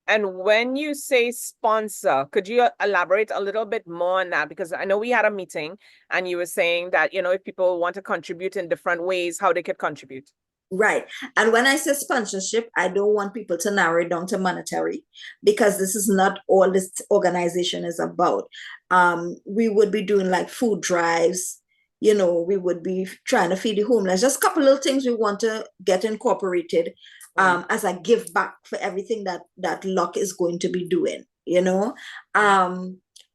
And when you say sponsor, could you elaborate a little bit more on that? Because I know we had a meeting and you were saying that, if people want to contribute in different ways, how they could contribute. Right. And when I say sponsorship, I don't want people to narrow it down to monetary, because this is not all this organization is about. We would be doing like food drives, we would be trying to feed the homeless, just a couple little things we want to get incorporated as a give back for everything that L.O.C is going to be doing,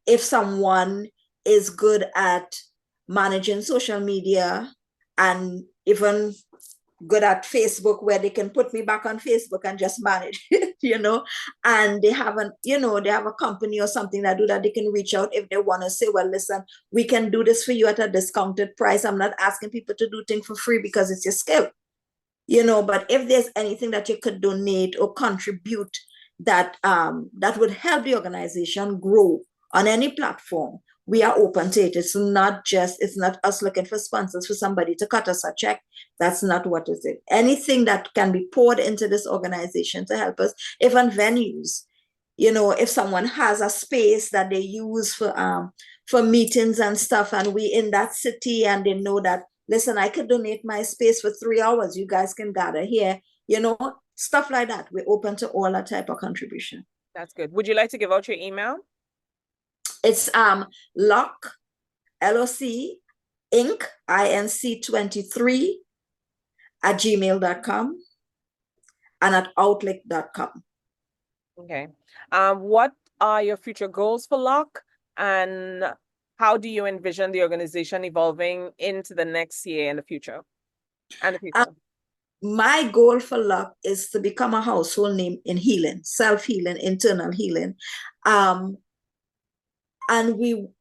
if someone is good at managing social media and even good at Facebook, where they can put me back on Facebook and just manage it, and they have a company or something that do that, they can reach out if they want to say, well, listen, we can do this for you at a discounted price. I'm not asking people to do things for free because it's your skill, but if there's anything that you could donate or contribute that would help the organization grow on any platform, we are open to it. It's not us looking for sponsors for somebody to cut us a check. That's not what is it. Anything that can be poured into this organization to help us, even venues, if someone has a space that they use for meetings and stuff, and we in that city and they know that, listen, I could donate my space for 3 hours, you guys can gather here, stuff like that. We're open to all that type of contribution. That's good. Would you like to give out your email? It's L.O.C L.O.C Inc. INC 23 at gmail.com and at outlook.com. Okay. What are your future goals for L.O.C, and how do you envision the organization evolving into the next year and the future? My goal for L.O.C is to become a household name in healing, self-healing, internal healing. And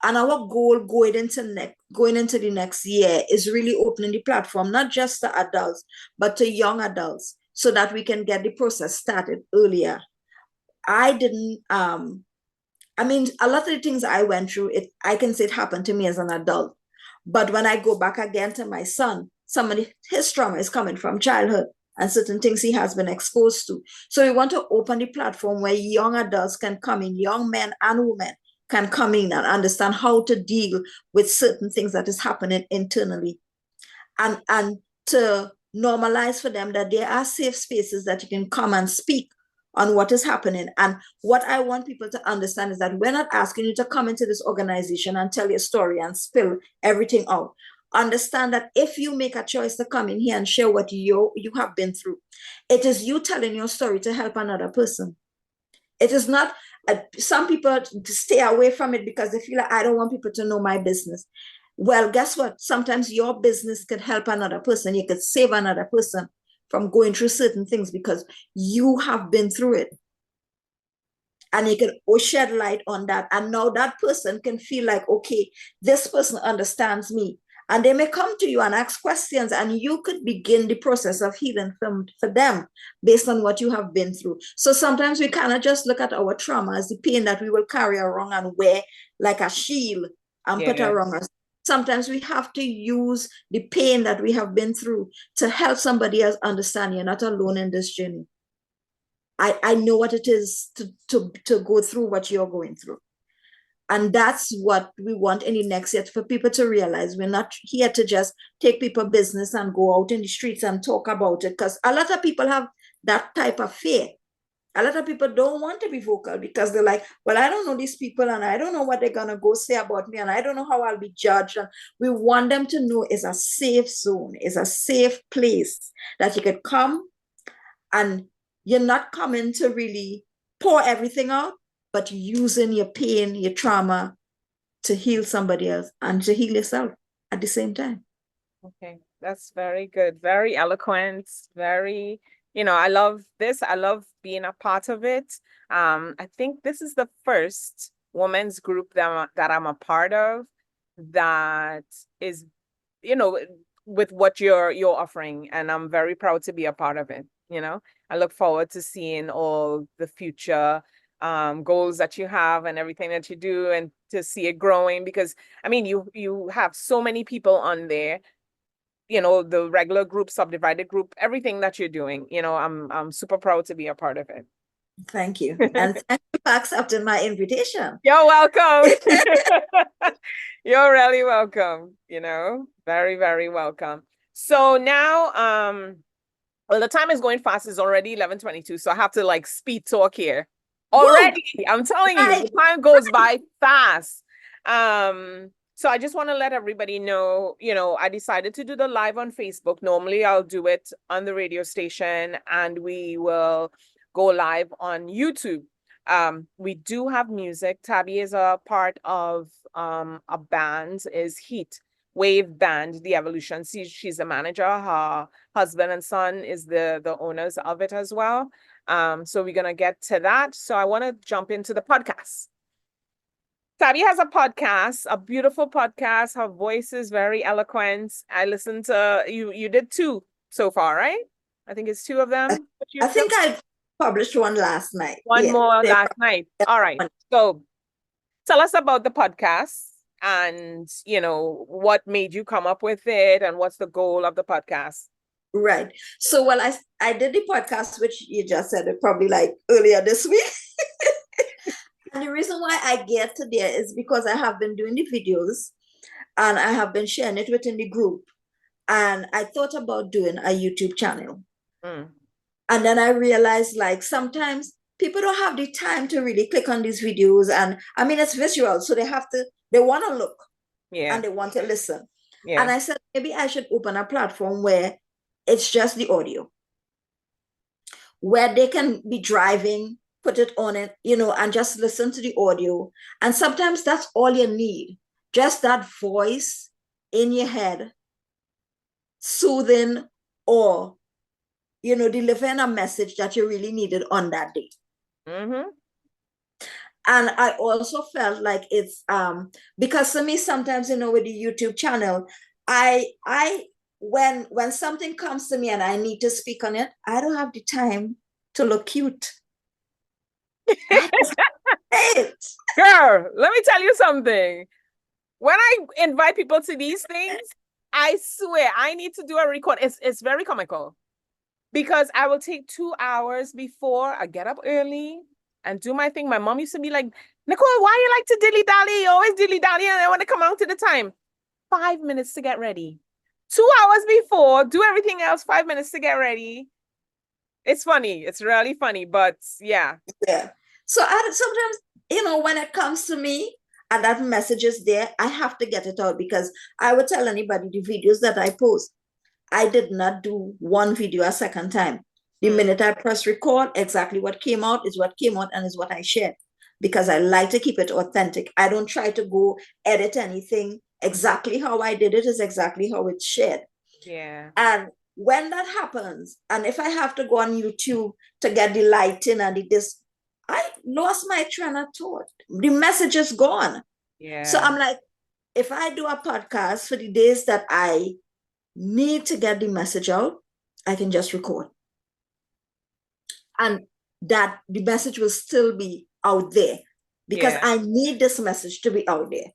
our goal going into the next year is really opening the platform, not just to adults, but to young adults, so that we can get the process started earlier. I didn't I mean, a lot of the things I went through, I can say it happened to me as an adult. But when I go back again to my son, some of his trauma is coming from childhood and certain things he has been exposed to. So we want to open the platform where young adults can come in, young men and women can come in and understand how to deal with certain things that is happening internally, and to normalize for them that there are safe spaces that you can come and speak on what is happening. And what I want people to understand is that we're not asking you to come into this organization and tell your story and spill everything out. Understand that if you make a choice to come in here and share what you have been through, it is you telling your story to help another person. It is not, some people stay away from it because they feel like, I don't want people to know my business. Well, guess what? Sometimes your business could help another person. You could save another person from going through certain things because you have been through it. And you can shed light on that. And now that person can feel like, okay, this person understands me. And they may come to you and ask questions, and you could begin the process of healing for them based on what you have been through. So sometimes we cannot just look at our trauma as the pain that we will carry around and wear like a shield and put around us. Sometimes we have to use the pain that we have been through to help somebody else understand you're not alone in this journey. I know what it is to go through what you're going through. And that's what we want in the next year, for people to realize we're not here to just take people's business and go out in the streets and talk about it, because a lot of people have that type of fear. A lot of people don't want to be vocal because they're like, well, I don't know these people and I don't know what they're going to go say about me and I don't know how I'll be judged. And we want them to know it's a safe zone, it's a safe place that you could come, and you're not coming to really pour everything out, but using your pain, your trauma to heal somebody else and to heal yourself at the same time. Okay, that's very good. Very eloquent. Very, I love this. I love being a part of it. I think this is the first women's group that I'm a part of that is, with what you're offering, and I'm very proud to be a part of it. I look forward to seeing all the future goals that you have and everything that you do, and to see it growing, because I mean you have so many people on there, the regular group, subdivided group, everything that you're doing. I'm super proud to be a part of it. Thank you. And thank you for accepting my invitation. You're welcome. You're really welcome, very, very welcome. So now well, the time is going fast. It's already 11:22, so I have to speed talk here. Already, woo! I'm telling you, the time goes by fast. So I just want to let everybody know, I decided to do the live on Facebook. Normally I'll do it on the radio station, and we will go live on YouTube. We do have music. Tabby is a part of a band, is Heat Wave Band, The Evolution. She's the manager. Her husband and son is the owners of it as well. So we're gonna get to that. So I want to jump into the podcast. Tabby has a podcast, a beautiful podcast. Her voice is very eloquent. I listened to you did 2 so far, right? I think it's 2 of them. I think I published one last night. One more last night. All right. So tell us about the podcast, and what made you come up with it, and what's the goal of the podcast? Right. So, well, I did the podcast, which you just said it probably earlier this week. And the reason why I get to there is because I have been doing the videos and I have been sharing it within the group. And I thought about doing a YouTube channel. And then I realized sometimes people don't have the time to really click on these videos. And I mean, it's visual, so they want to look and they want to listen. And I said, maybe I should open a platform where it's just the audio, where they can be driving, put it on it, and just listen to the audio. And sometimes that's all you need. Just that voice in your head, soothing or, delivering a message that you really needed on that day. Mm-hmm. And I also felt like it's because for me, sometimes, with the YouTube channel, when something comes to me and I need to speak on it, I don't have the time to look cute. Girl, let me tell you something. When I invite people to these things, I swear I need to do a record. It's very comical because I will take 2 hours before I get up early and do my thing. My mom used to be like, Nicole, why you like to dilly-dally? You always dilly-dally and I want to come out to the time. 5 minutes to get ready. 2 hours before, do everything else, 5 minutes to get ready. It's funny. It's really funny, but yeah. Yeah. So sometimes, when it comes to me and that message is there, I have to get it out because I would tell anybody the videos that I post, I did not do one video a second time. The minute I press record, exactly what came out is what came out and is what I shared because I like to keep it authentic. I don't try to go edit anything. Exactly how I did it is exactly how it's shared. Yeah. And when that happens, and if I have to go on YouTube to get the lighting and this, I lost my train of thought. The message is gone. Yeah. So I'm like, if I do a podcast for the days that I need to get the message out, I can just record. And that the message will still be out there because I need this message to be out there.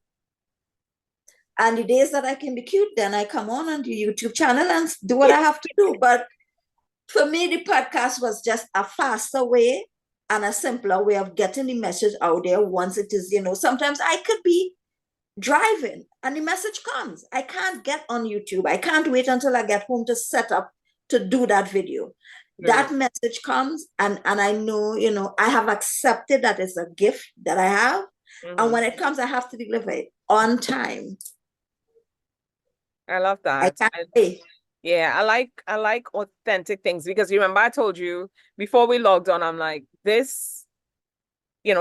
And the days that I can be cute, then I come on the YouTube channel and do what I have to do. But for me, the podcast was just a faster way and a simpler way of getting the message out there once it is, sometimes I could be driving and the message comes. I can't get on YouTube. I can't wait until I get home to set up to do that video. That message comes and I know, I have accepted that it's a gift that I have. And when it comes, I have to deliver it on time. I love that. Yeah, I like authentic things because remember I told you before we logged on, I'm like, this,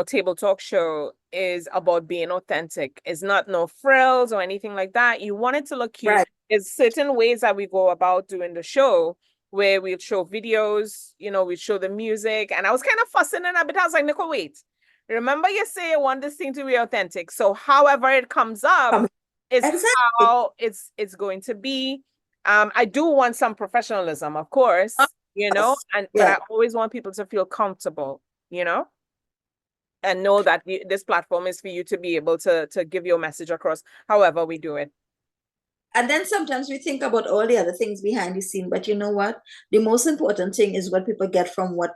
table talk show is about being authentic. It's not no frills or anything like that. You want it to look cute. Right. There's certain ways that we go about doing the show where we'll show videos, we show the music. And I was kind of fussing and a bit. I was like, Nicole, wait. Remember you say you want this thing to be authentic. So however it comes up is how it's going to be. I do want some professionalism, of course, but I always want people to feel comfortable, and know that this platform is for you to be able to give your message across however we do it. And then sometimes we think about all the other things behind the scene, but you know what? The most important thing is what people get from what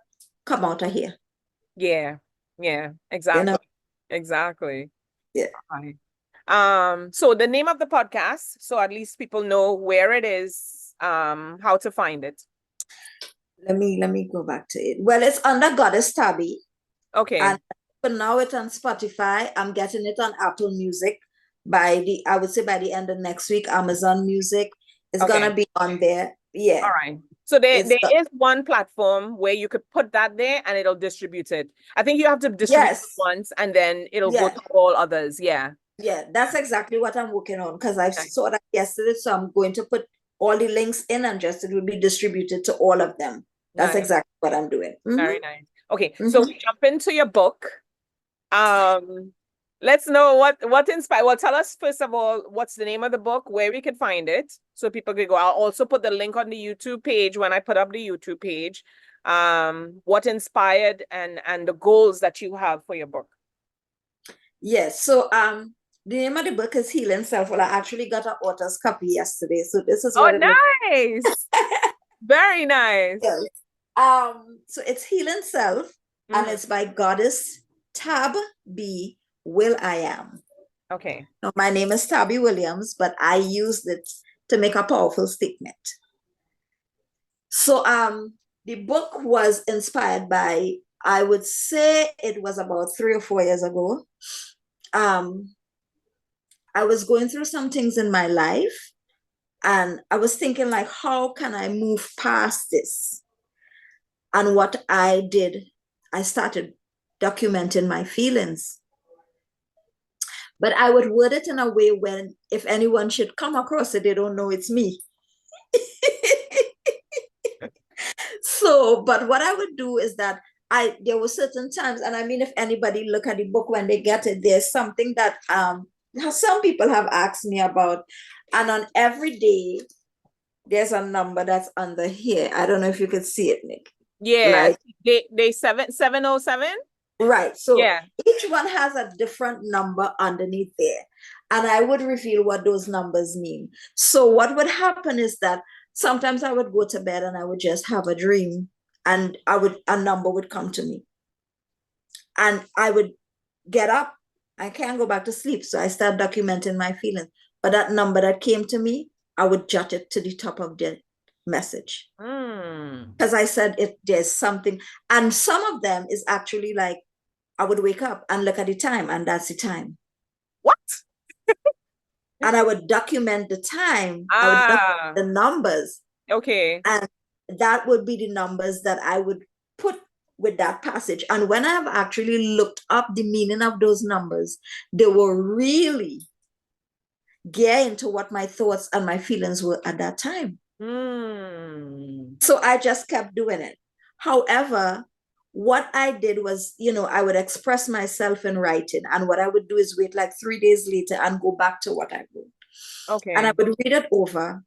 come out of here. Yeah, exactly. Exactly. Yeah. Right. So the name of the podcast, so at least people know where it is, how to find it. Let me go back to it. Well, it's under Goddess Tabby. Okay. And for now it's on Spotify. I'm getting it on Apple Music I would say by the end of next week. Amazon Music is gonna be on there. Yeah. All right. So there is one platform where you could put that there and it'll distribute it. I think you have to distribute it once and then it'll go to all others. Yeah. Yeah, that's exactly what I'm working on because I saw that yesterday. So I'm going to put all the links in and just it will be distributed to all of them. That's exactly what I'm doing. Very nice. Okay, so we jump into your book. Let's know what inspired. Well, tell us first of all, what's the name of the book, where we can find it, so people can go. I'll also put the link on the YouTube page when I put up the YouTube page. What inspired and the goals that you have for your book. Yes. So the name of the book is Healing Self. Well, I actually got an author's copy yesterday, so this is what nice. Very nice. Yes. So it's Healing Self, and it's by Goddess Tabby William. Okay. Now, my name is Tabby Williams, but I used it to make a powerful statement. So the book was inspired by I would say it was about 3 or 4 years ago. I was going through some things in my life, and I was thinking, like, how can I move past this? And what I did, I started documenting my feelings. But I would word it in a way when, if anyone should come across it, they don't know it's me. So, but what I would do is that there were certain times, and I mean, if anybody look at the book when they get it, there's something that some people have asked me about, and on every day there's a number that's under here. I don't know if you could see it, Nick. Yeah, Like, they 707. right. So Yeah. each one has a different number underneath there, and I would reveal what those numbers mean. So what would happen is that sometimes I would go to bed and I would just have a dream, and a number would come to me, and I would get up. I can't go back to sleep, so I start documenting my feelings. But that number that came to me, I would jot it to the top of the message, because I said there's something, and some of them is actually like, I would wake up and look at the time, and that's the time. What? And I would document the time. I would document the numbers. Okay. And that would be the numbers that I would put with that passage. And when I have actually looked up the meaning of those numbers, they were really gear into what my thoughts and my feelings were at that time. So I just kept doing it. However, what I did was, I would express myself in writing, and what I would do is wait like 3 days later and go back to what I wrote. Okay. And I would read it over,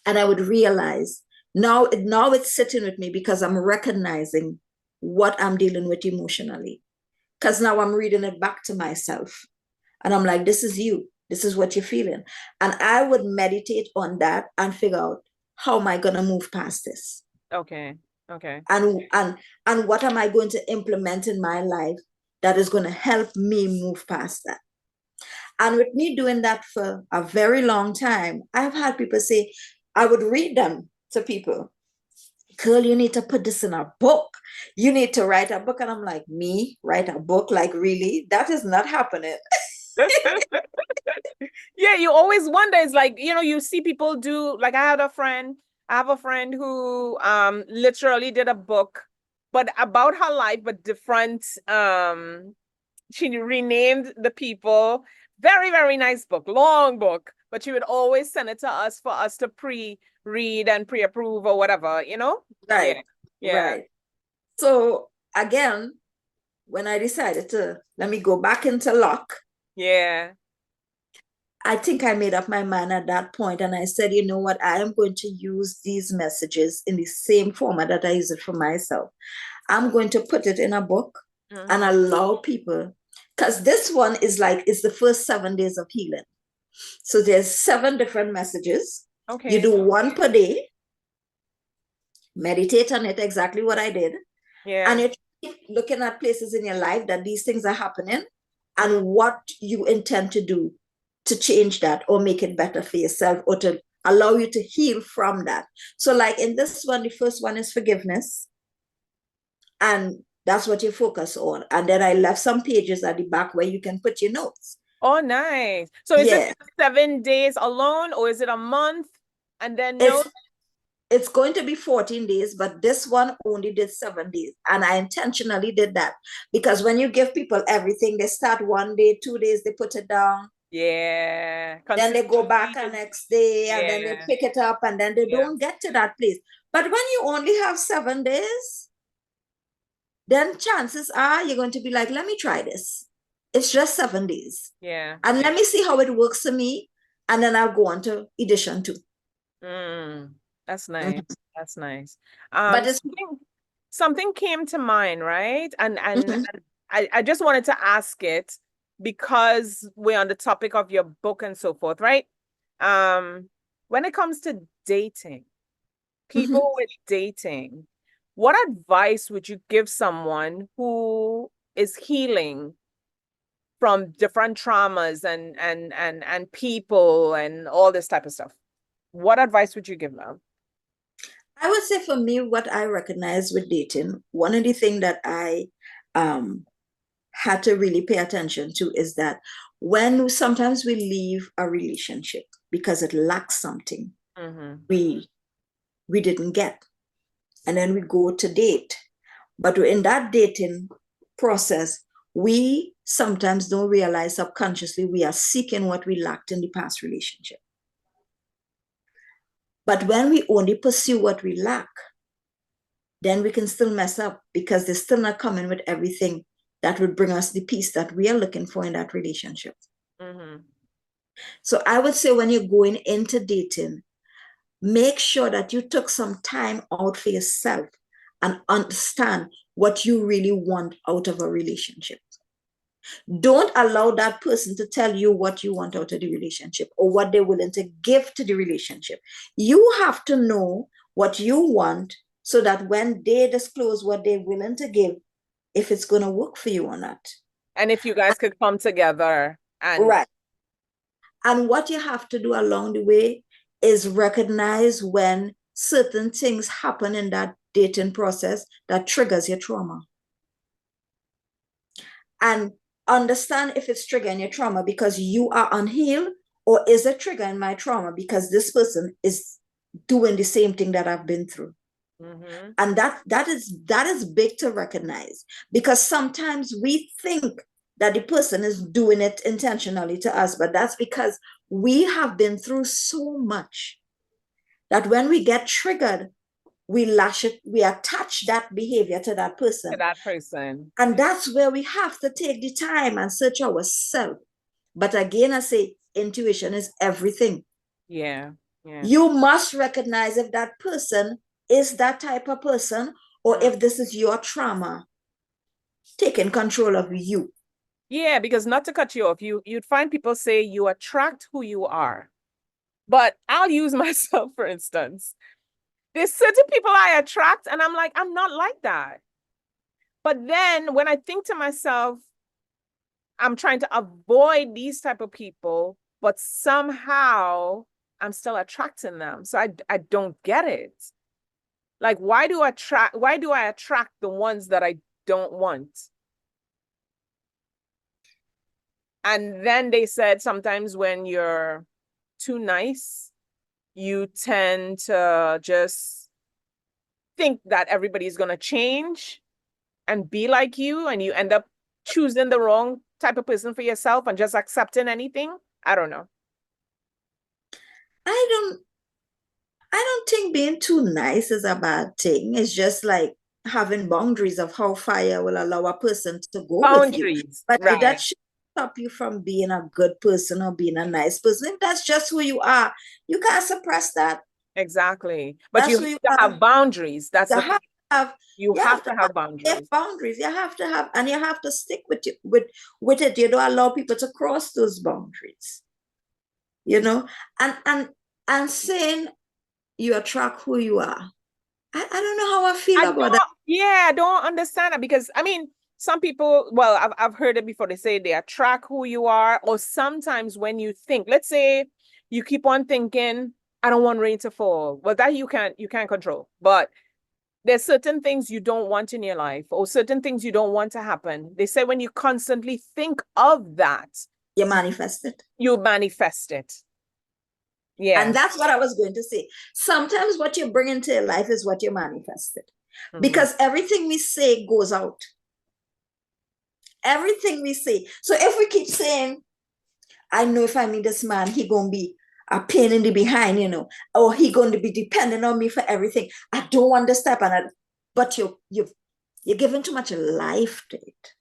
and I would realize now it's sitting with me, because I'm recognizing what I'm dealing with emotionally. Because now I'm reading it back to myself, and I'm like, this is you. This is what you're feeling. And I would meditate on that and figure out, how am I going to move past this? Okay. Okay. And what am I going to implement in my life that is going to help me move past that? And with me doing that for a very long time, I've had people say, I would read them to people. Girl, you need to put this in a book. You need to write a book. And I'm like, me write a book? Like, really? That is not happening. Yeah, you always wonder. It's like, you see people do, like, I have a friend who literally did a book, but about her life, but different. She renamed the people. Very, very nice book, long book, but she would always send it to us for us to pre-read and pre-approve or whatever, Right. Yeah. Right. So again, when I decided to let me go back into L.O.C, Yeah. I think I made up my mind at that point, and I said, you know what, I am going to use these messages in the same format that I use it for myself. I'm going to put it in a book and allow people, because this one is the first 7 days of healing. So there's 7 different messages. Okay. You do one per day, meditate on it, exactly what I did. Yeah. And you're looking at places in your life that these things are happening, and what you intend to do to change that or make it better for yourself, or to allow you to heal from that. So like in this one, the first one is forgiveness. And that's what you focus on. And then I left some pages at the back where you can put your notes. Oh, nice. So is it 7 days alone, or is it a month and then notes? It's going to be 14 days, but this one only did 7 days. And I intentionally did that because when you give people everything, they start 1 day, 2 days, they put it down. Yeah. Then they go back the next day, and then they pick it up, and then they don't get to that place. But when you only have 7 days, then chances are you're going to be like, let me try this. It's just 7 days. Yeah. And let me see how it works for me. And then I'll go on to edition 2. That's nice. That's nice. But something came to mind, right? And I just wanted to ask it because we're on the topic of your book and so forth, right? When it comes to dating, people with dating, what advice would you give someone who is healing from different traumas and people and all this type of stuff? What advice would you give them? I would say for me, what I recognize with dating, one of the things that I had to really pay attention to is that when sometimes we leave a relationship because it lacks something we didn't get, and then we go to date. But in that dating process, we sometimes don't realize subconsciously we are seeking what we lacked in the past relationship. But when we only pursue what we lack, then we can still mess up because they're still not coming with everything that would bring us the peace that we are looking for in that relationship. So I would say when you're going into dating, make sure that you took some time out for yourself and understand what you really want out of a relationship. Don't allow that person to tell you what you want out of the relationship or what they're willing to give to the relationship. You have to know what you want so that when they disclose what they're willing to give, if it's going to work for you or not. And if you guys could come together and right. And what you have to do along the way is recognize when certain things happen in that dating process that triggers your trauma. And understand if it's triggering your trauma because you are unhealed, or is it triggering my trauma because this person is doing the same thing that I've been through. And that is big to recognize, because sometimes we think that the person is doing it intentionally to us, but that's because we have been through so much that when we get triggered, we lash it, we attach that behavior to that person. And that's where we have to take the time and search ourselves. But again, I say intuition is everything. Yeah. You must recognize if that person is that type of person, or if this is your trauma taking control of you. Yeah, because not to cut you off, you'd find people say you attract who you are. But I'll use myself, for instance. There's certain people I attract, and I'm like, I'm not like that. But then when I think to myself, I'm trying to avoid these type of people, but somehow I'm still attracting them. So I don't get it. Like, why do I attract the ones that I don't want? And then they said sometimes when you're too nice, you tend to just think that everybody's going to change and be like you, and you end up choosing the wrong type of person for yourself and just accepting anything. I don't know. I don't think being too nice is a bad thing. It's just like having boundaries of how far you will allow a person to go with you. But right. that should stop you from being a good person or being a nice person. If that's just who you are, you can't suppress that. Exactly. But you have to have boundaries. That's you the have to have, you have to have boundaries. Boundaries. You have to have, and you have to stick with it. You don't allow people to cross those boundaries. You know, and saying you attract who you are. I don't know how I feel about that. Yeah, I don't understand that, because I mean, some people, well, I've heard it before. They say they attract who you are, or sometimes when you think, let's say you keep on thinking, I don't want rain to fall. Well, that you can't control. But there's certain things you don't want in your life, or certain things you don't want to happen. They say when you constantly think of that, you manifest it. You manifest it. Yeah. And that's what I was going to say. Sometimes what you bring into your life is what you manifested. Because everything we say goes out. Everything we say. So if we keep saying, I know if I meet this man, he gonna be a pain in the behind, you know, or he gonna be dependent on me for everything. I don't want to step on it. But you're giving too much life to it.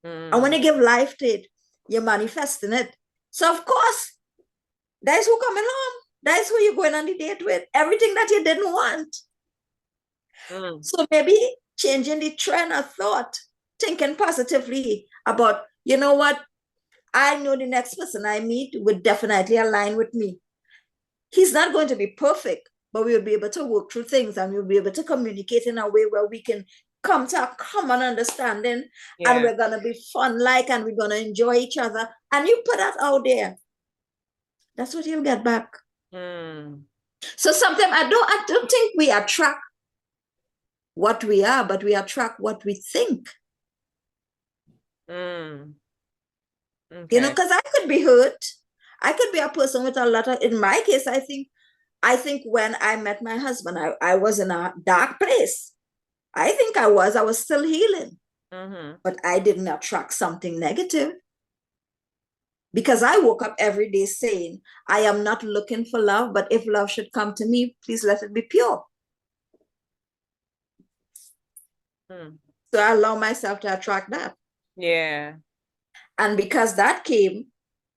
And when you give life to it, you're manifesting it. So of course, that's who coming home. That's who you're going on the date with. Everything that you didn't want. So maybe changing the trend of thought, thinking positively about, you know what, I know the next person I meet would definitely align with me. He's not going to be perfect, but we'll be able to work through things, and we'll be able to communicate in a way where we can come to a common understanding, and we're going to be fun and we're going to enjoy each other. And you put that out there. That's what you'll get back. So sometimes I don't think we attract what we are, but we attract what we think. Okay. You know, because I could be hurt. I could be a person with a lot of, in my case, I think when I met my husband, I was in a dark place. I think I was still healing, but I didn't attract something negative because I woke up every day saying, I am not looking for love, but if love should come to me, please let it be pure. So I allow myself to attract that. Yeah. And because that came,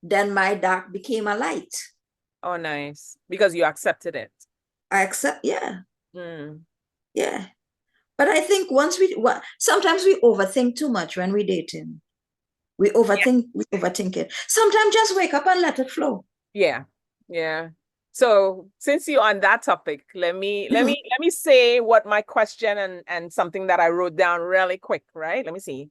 then my dark became a light. Oh, nice. Because you accepted it. I accept, yeah. Yeah. But I think sometimes we overthink too much when we're dating. We overthink it. Sometimes just wake up and let it flow. Yeah. Yeah. So since you're on that topic, let me say what my question and something that I wrote down really quick, right? Let me see.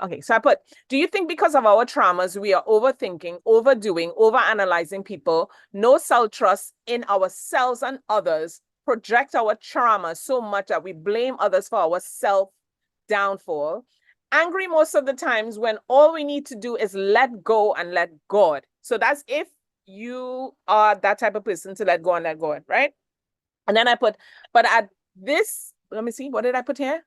Okay, so I put, do you think because of our traumas, we are overthinking, overdoing, overanalyzing people, no self-trust in ourselves and others, project our trauma so much that we blame others for our self-downfall, angry most of the times when all we need to do is let go and let God. So that's if you are that type of person to let go and let God, right? And then I put, but at this, let me see, what did I put here?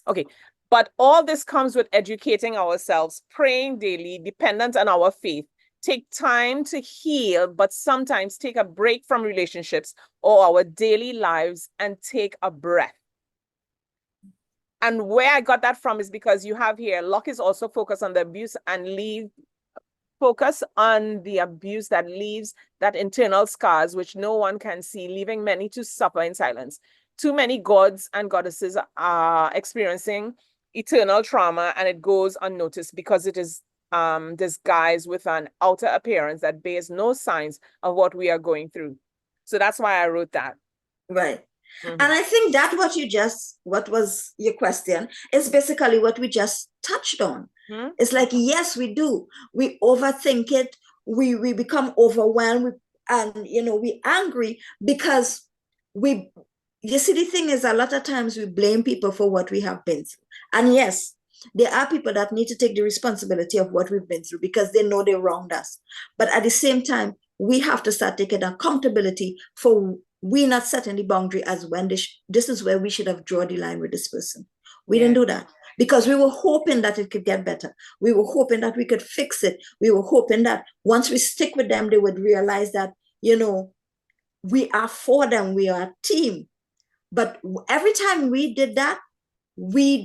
Okay, but all this comes with educating ourselves, praying daily, dependent on our faith. Take time to heal, but sometimes take a break from relationships or our daily lives and take a breath. And where I got that from is because you have here, L.O.C is also focused on the abuse and focus on the abuse that leaves that internal scars, which no one can see, leaving many to suffer in silence. Too many gods and goddesses are experiencing eternal trauma, and it goes unnoticed because it is disguised with an outer appearance that bears no signs of what we are going through. So that's why I wrote that. Right. And I think that what was your question, is basically what we just touched on. It's like, yes, we do. We overthink it. We become overwhelmed, and we angry because you see, the thing is, a lot of times we blame people for what we have been through. And yes, there are people that need to take the responsibility of what we've been through because they know they wronged us. But at the same time, we have to start taking accountability for we not setting the boundary as when this is where we should have drawn the line with this person. We didn't do that because we were hoping that it could get better. We were hoping that we could fix it. We were hoping that once we stick with them, they would realize that, we are for them. We are a team. But every time we did that, we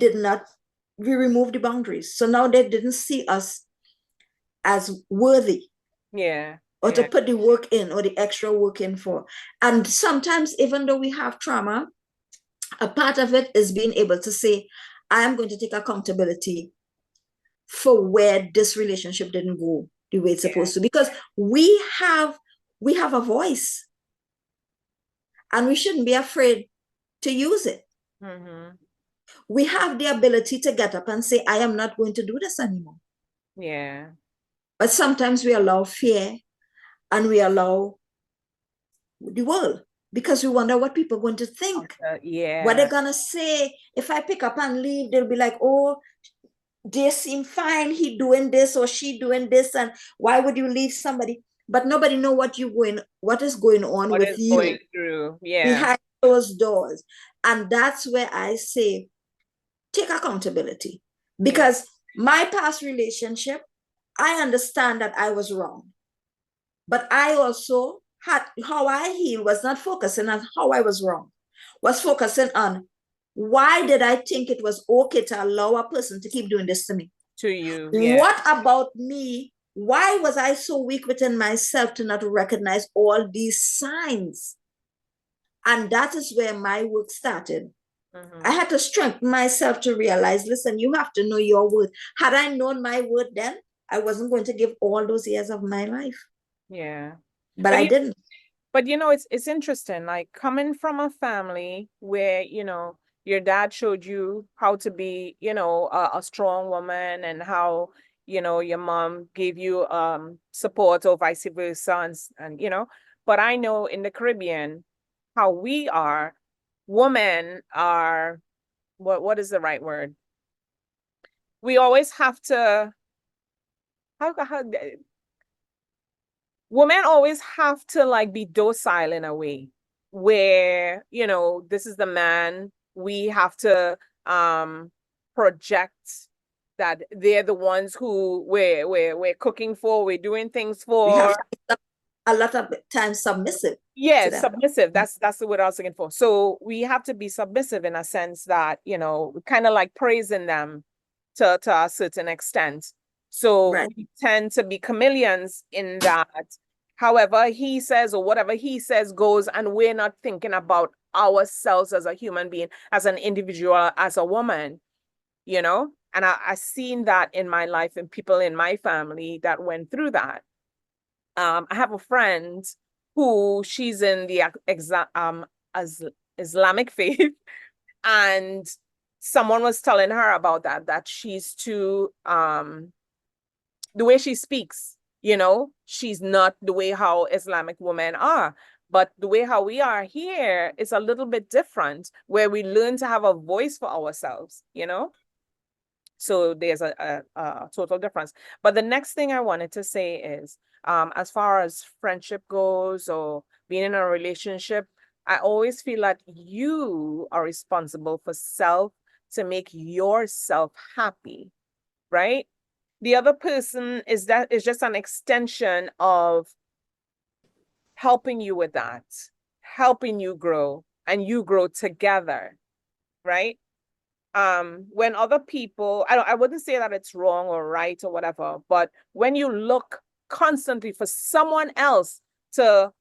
removed the boundaries. So now they didn't see us as worthy. Yeah. Or to put the work in or the extra work in for. And sometimes, even though we have trauma, a part of it is being able to say, I am going to take accountability for where this relationship didn't go the way it's supposed to. Because we have a voice. And we shouldn't be afraid to use it. We have the ability to get up and say, I am not going to do this anymore. Yeah. But sometimes we allow fear and we allow the world because we wonder what people are going to think. What they're going to say. If I pick up and leave, they'll be like, oh, they seem fine. He doing this or she doing this. And why would you leave somebody? But nobody know what is going on with you. Going through. Behind those doors. And that's where I say, take accountability. Because my past relationship, I understand that I was wrong. But I also how I healed was not focusing on how I was wrong, was focusing on why did I think it was okay to allow a person to keep doing this to me? To you. What about me? Why was I so weak within myself to not recognize all these signs? And that is where my work started. I had to strengthen myself to realize, listen, you have to know your worth. Had I known my worth then, I wasn't going to give all those years of my life. Yeah. But I didn't. But it's interesting, like coming from a family where, your dad showed you how to be, a strong woman, and how, your mom gave you support or vice versa. And But I know in the Caribbean, how we are, women are, what is the right word? We always have to, how women always have to like be docile in a way where, you know, this is the man, we have to project that they're the ones who we're cooking for, we're doing things We have for. to be a lot of times submissive Yeah, to them. submissive. That's the word I was looking for. So we have to be submissive in a sense that, you know, kind of like praising them to a certain extent. So Right. we tend to be chameleons in that however he says or whatever he says goes, and we're not thinking about ourselves as a human being, as an individual, as a woman, you know? And I seen that in my life and people in my family that went through that. I have a friend who she's in the as Islamic faith, and someone was telling her about that she's too the way she speaks, you know, she's not the way how Islamic women are. But the way how we are here is a little bit different, where we learn to have a voice for ourselves, you know? So there's a total difference. But the next thing I wanted to say is, as far as friendship goes or being in a relationship, I always feel that you are responsible for self to make yourself happy, right? The other person is just an extension of helping you with that, helping you grow, and you grow together, right? When other people, I wouldn't say that it's wrong or right or whatever, but when you look constantly for someone else to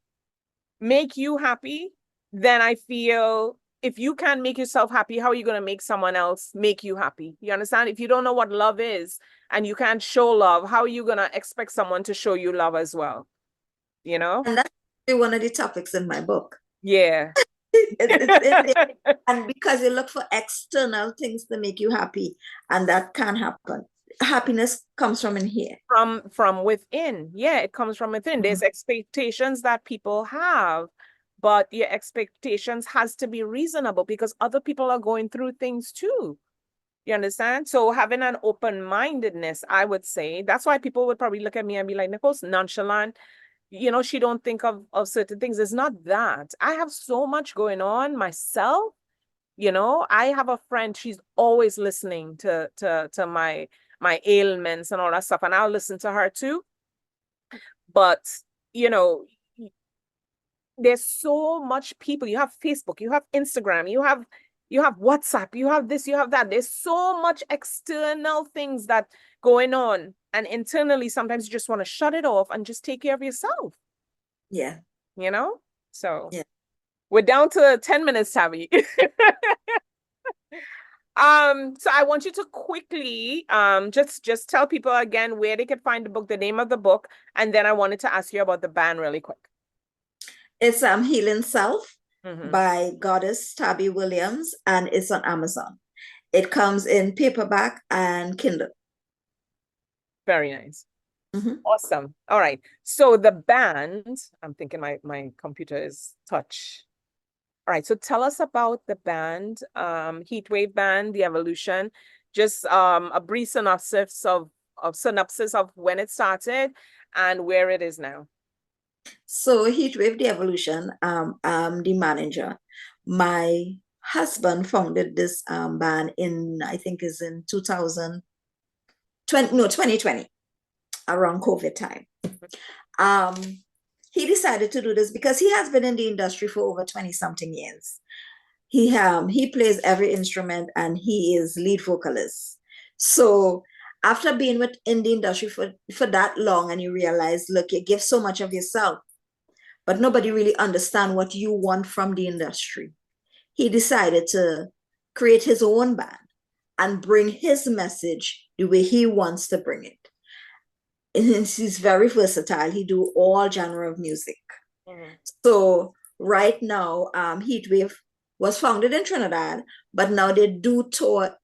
make you happy, then I feel if you can't make yourself happy, how are you going to make someone else make you happy? You understand? If you don't know what love is and you can't show love, how are you going to expect someone to show you love as well? You know? And that's one of the topics in my book. Yeah. It's in there. And because you look for external things to make you happy, and that can't happen. Happiness comes from in here. From within. Yeah, it comes from within. There's expectations that people have, but your expectations has to be reasonable because other people are going through things too. You understand? So having an open-mindedness, I would say, that's why people would probably look at me and be like, Nicole's nonchalant. You know, she don't think of certain things. It's not that. I have so much going on myself. You know, I have a friend, she's always listening to my ailments and all that stuff, and I'll listen to her too. But, you know, there's so much people. You have Facebook, you have Instagram, you have WhatsApp, you have this, you have that. There's so much external things that going on. And internally, sometimes you just want to shut it off and just take care of yourself. Yeah. You know? So yeah. We're down to 10 minutes, Tabby. So I want you to quickly just tell people again where they can find the book, the name of the book, and then I wanted to ask you about the band really quick. It's Healing Self by Goddess Tabby Williams, and it's on Amazon. It comes in paperback and Kindle. Very nice. Awesome. All right. So the band, I'm thinking my computer is touch. All right. So tell us about the band, Heatwave Band, the evolution, just a brief synopsis of when it started and where it is now. So Heatwave, the evolution, the manager. My husband founded this band in, I think is in 2020, around COVID time. He decided to do this because he has been in the industry for over 20 something years. He plays every instrument and he is lead vocalist. So after being in the industry for that long, and you realize, look, you give so much of yourself, but nobody really understand what you want from the industry. He decided to create his own band and bring his message the way he wants to bring it. And he's very versatile. He do all genre of music. So right now, Heatwave was founded in Trinidad, but now they do tour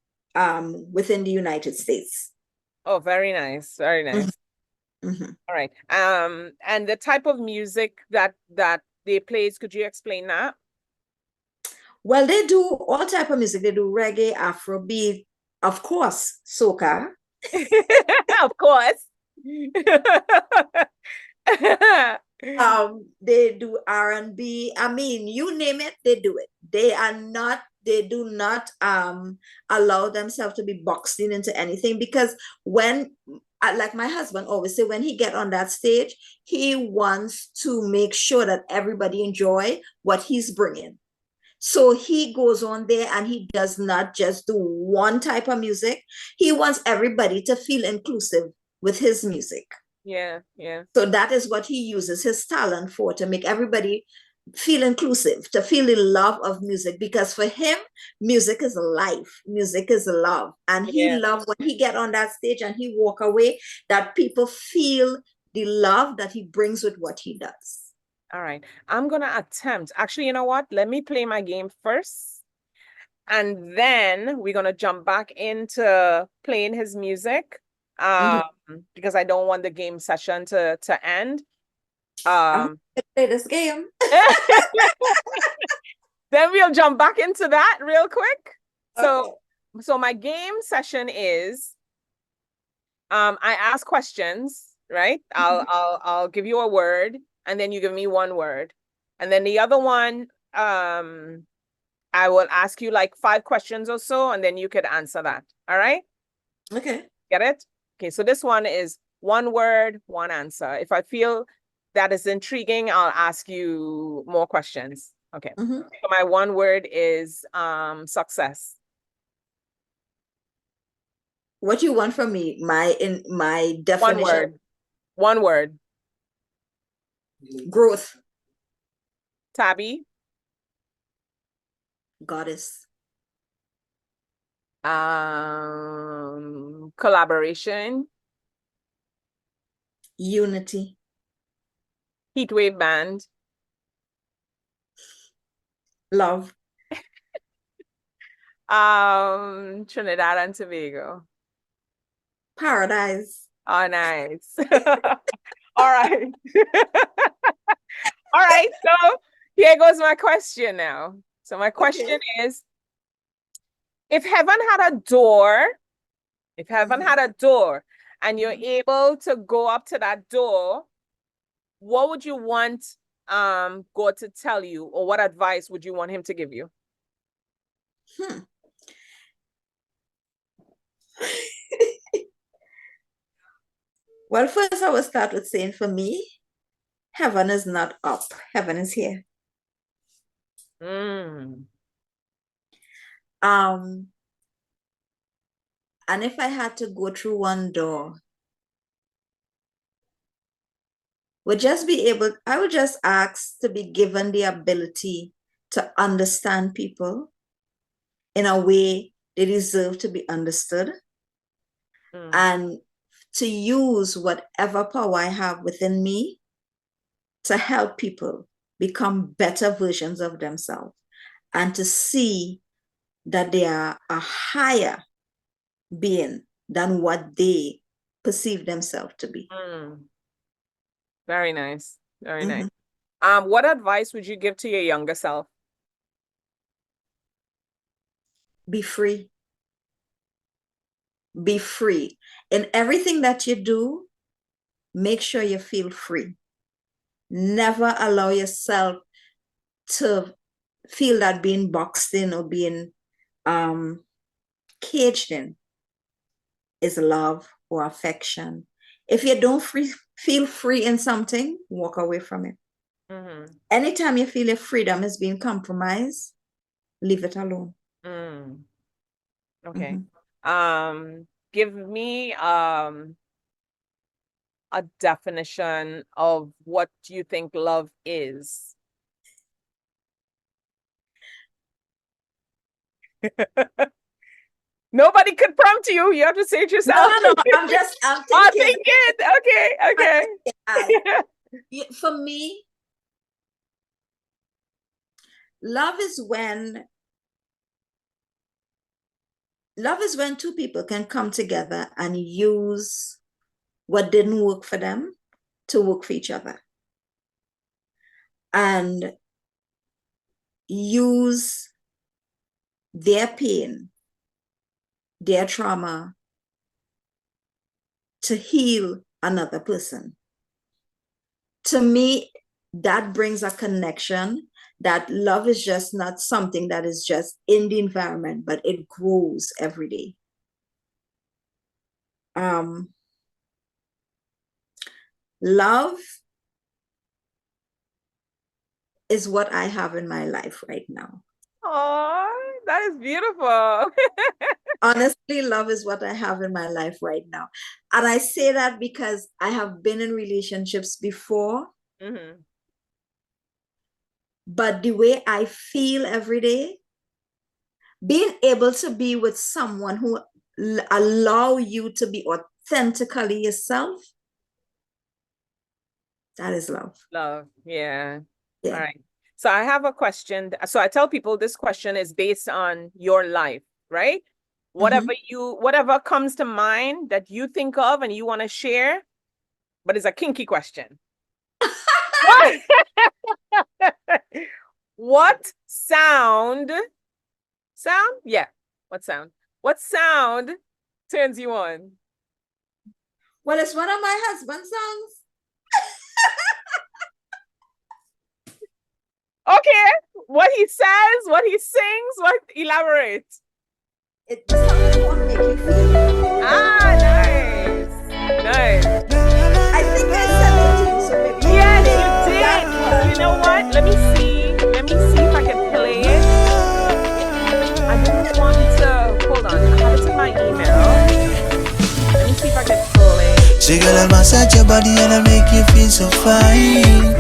within the United States. Oh, very nice. Very nice. Mhm. All right. And the type of music that they plays, could you explain that? Well, they do all type of music. They do reggae, Afrobeat, of course, soca. Of course. They do R&B. I mean, you name it, they do it. They do not allow themselves to be boxed in into anything, because when like my husband always say, when he get on that stage, he wants to make sure that everybody enjoy what he's bringing. So he goes on there and he does not just do one type of music. He wants everybody to feel inclusive with his music. Yeah, yeah. So that is what he uses his talent for, to make everybody feel inclusive, to feel the love of music. Because for him, music is life, music is love. And he Yeah. loves when he get on that stage and he walk away, that people feel the love that he brings with what he does. All right. I'm gonna attempt. Actually, you know what? Let me play my game first. And then we're gonna jump back into playing his music. Mhm. Because I don't want the game session to end. I hope Um you play this game. then we'll jump back into that real quick. So Okay. so my game session is I ask questions, right? I'll give you a word and then you give me one word. And then the other one, I will ask you like 5 questions or so, and then you could answer that. All right? Okay. Get it? Okay, so this one is one word, one answer. If I feel that is intriguing, I'll ask you more questions. Okay. Mhm. So my one word is success. What you want from me? My One definition. word. One word. Growth. Tabby. Goddess. Collaboration. Unity. Heatwave band. Love. Trinidad and Tobago. Paradise. Oh, nice. All right. All right. So here goes my question now. So my question is, if heaven had a door, if heaven had a door and you're able to go up to that door, what would you want God to tell you, or what advice would you want him to give you? Well, first I will start with saying, for me, heaven is not up, heaven is here. Mm. And if I had to go through one door, I would just ask to be given the ability to understand people in a way they deserve to be understood, and to use whatever power I have within me to help people become better versions of themselves, and to see that they are a higher being than what they perceive themselves to be. Very nice. Very nice. Mhm. What advice would you give to your younger self? Be free. Be free. In everything that you do, make sure you feel free. Never allow yourself to feel that being boxed in or being caged in is love or affection. If you don't feel free in something, walk away from it. Anytime you feel your freedom is being compromised, leave it alone. Okay. Mhm. Give me a definition of what you think love is. Nobody could prompt you. You have to say it yourself. No. I'm Oh, thinking. Okay. For me, love is when two people can come together and use what didn't work for them to work for each other. And use their pain, their trauma to heal another person. To me, that brings a connection, that love is just not something that is just in the environment, but it grows every day. Love is what I have in my life right now. Oh, that is beautiful. Honestly, love is what I have in my life right now. And I say that because I have been in relationships before. Mm-hmm. But the way I feel every day, being able to be with someone who allow you to be authentically yourself, that is love. Love. Yeah. Yeah. All right. So I have a question. So I tell people this question is based on your life, right? Whatever comes to mind that you think of and you want to share, but it's a kinky question. What? What sound? Yeah. What sound? What sound turns you on? Well, it's one of my husband's songs. Okay. What he says, what he sings, what elaborates. It won't make you feel. Ah, nice. Nice. I think I sent it to you, so maybe. Yes, you did. You know what? Let me see. Let me see if I can play it. I don't want to. Hold on. I have it in my email. Let me see if I can play. Say, girl, I'll massage your body and I'll make you feel so fine.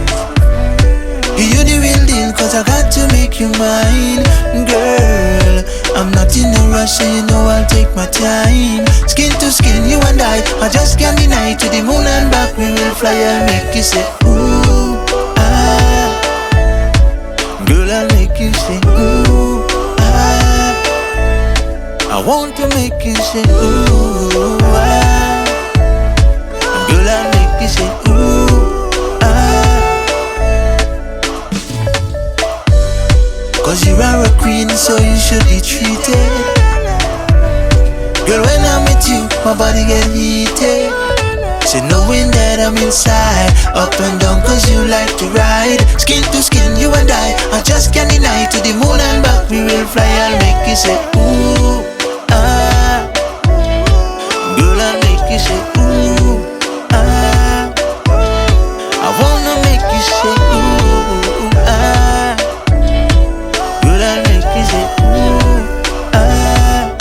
You the real deal, cause I got to make you mine. Girl, I'm not in a rush, so you know I'll take my time. Skin to skin, you and I just can't deny. To the moon and back, we will fly. I'll make you say, ooh, ah. Girl, I'll make you say, ooh, ah. I want to make you say, ooh, ah. Girl, I'll make you say, ooh, ah. Cause you are a queen, so you should be treated. Girl, when I'm with you, my body get heated. So knowing that I'm inside, up and down, cause you like to ride. Skin to skin, you and I just can't deny. To the moon and back, we will fly. I'll make you say, ooh, ah. Girl, I'll make you say, ooh, ah. I wanna make you say, ooh, ah. Girl, I'll make you say, ooh, ah.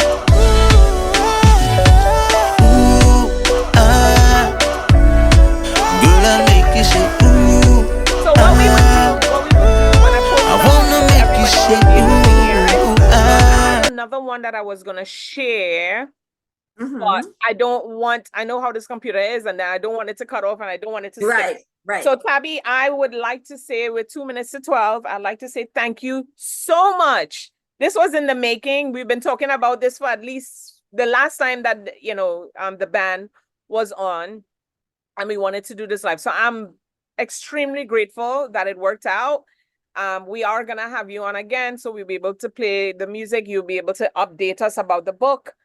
Ooh, ah. Girl, I'll make you say, ooh, So what we would do when I post I it wanna on make you say, ooh, ah. another one that I was gonna share, but I know how this computer is, and I don't want it to cut off, and I don't want it to stay. Right. So Tabby, I would like to say, with 2 minutes to 12, I'd like to say thank you so much. This was in the making. We've been talking about this for at least the last time that the band was on, and we wanted to do this live. So I'm extremely grateful that it worked out. We are gonna have you on again, so we'll be able to play the music. You'll be able to update us about the book.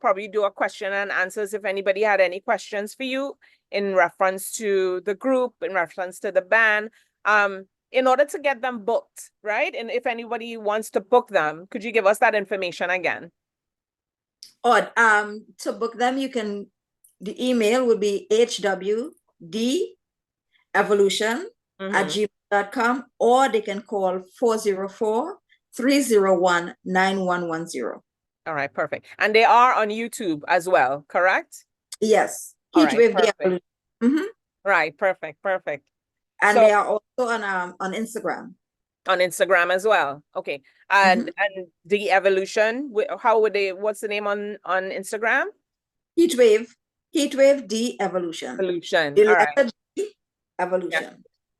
Probably do a question and answers if anybody had any questions for you in reference to the group, in reference to the band, in order to get them booked, right? And if anybody wants to book them, could you give us that information again? To book them, the email would be hwdevolution@gmail.com, or they can call 404-301-9110. All right, perfect. And they are on YouTube as well, correct? Yes. All right, Heatwave perfect. Evolution. Mm-hmm. Right, perfect. And So, they are also on Instagram. On Instagram as well. Okay. And the evolution, what's the name on Instagram? Heatwave the Evolution. Evolution. The All letter right. G, Evolution. Yeah.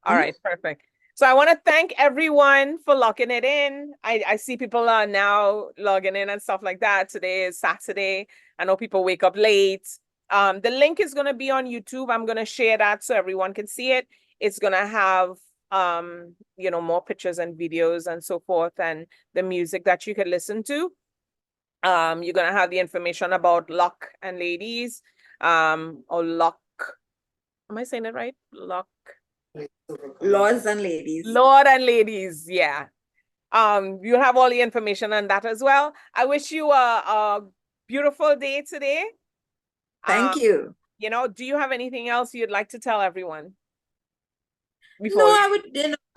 All right, perfect. So I want to thank everyone for locking it in. I see people are now logging in and stuff like that. Today is Saturday. I know people wake up late. The link is going to be on YouTube. I'm going to share that so everyone can see it. It's going to have, more pictures and videos and so forth, and the music that you can listen to. You're going to have the information about L.O.C and ladies, or L.O.C. Am I saying it right? L.O.C. Lords and ladies. Lord and ladies, yeah. You have all the information on that as well. I wish you a beautiful day today. Thank you. Do you have anything else you'd like to tell everyone? No,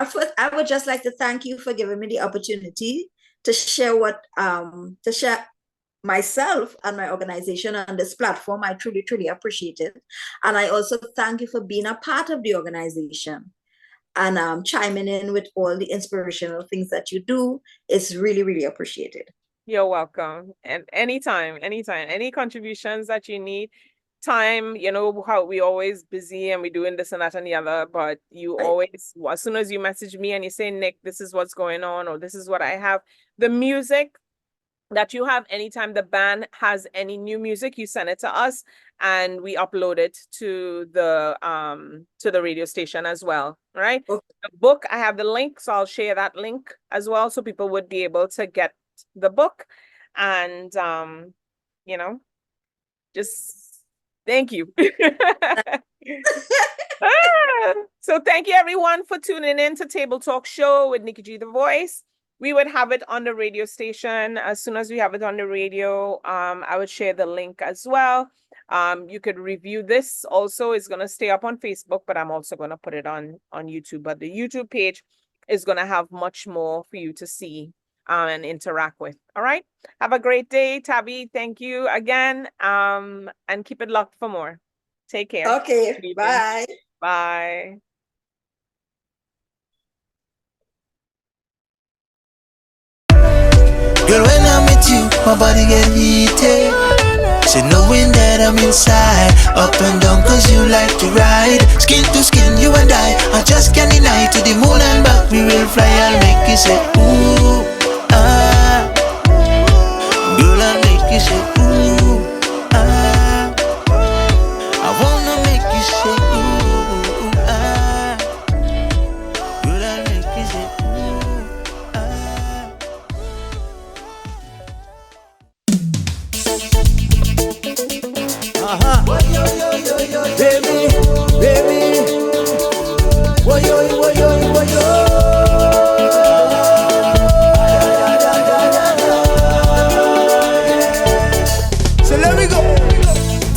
first, I would just like to thank you for giving me the opportunity to share myself and my organization on this platform. I truly, truly appreciate it. And I also thank you for being a part of the organization and chiming in with all the inspirational things that you do. It's really, really appreciated. You're welcome. And anytime, any contributions that you need. Time, how we always busy and we doing this and that and the other, but you always, as soon as you message me and you say, Nick, this is what's going on, or this is what I have, the music that you have, anytime the band has any new music, you send it to us and we upload it to the radio station as well. All right. Okay. The book, I have the link, so I'll share that link as well, so people would be able to get the book. And just thank you. So thank you everyone for tuning in to Table Talk Show with Nikki G, the voice. We would have it on the radio station. As soon as we have it on the radio, I would share the link as well. You could review this also. It's going to stay up on Facebook, but I'm also going to put it on YouTube. But the YouTube page is going to have much more for you to see and interact with. All right. Have a great day, Tabby. Thank you again. And keep it locked for more. Take care. Okay. Bye. Bye. Girl, when I'm with you, my body get heated. So knowing that I'm inside, up and down cause you like to ride. Skin to skin, you and I just can't deny. To the moon and back, we will fly. I'll make you say, ooh, ah. Girl, I'll make you say, ooh, ah. I wanna make you say, ooh, ah. Girl, I'll make you say, ooh, ah. Baby, woyo. So let me go.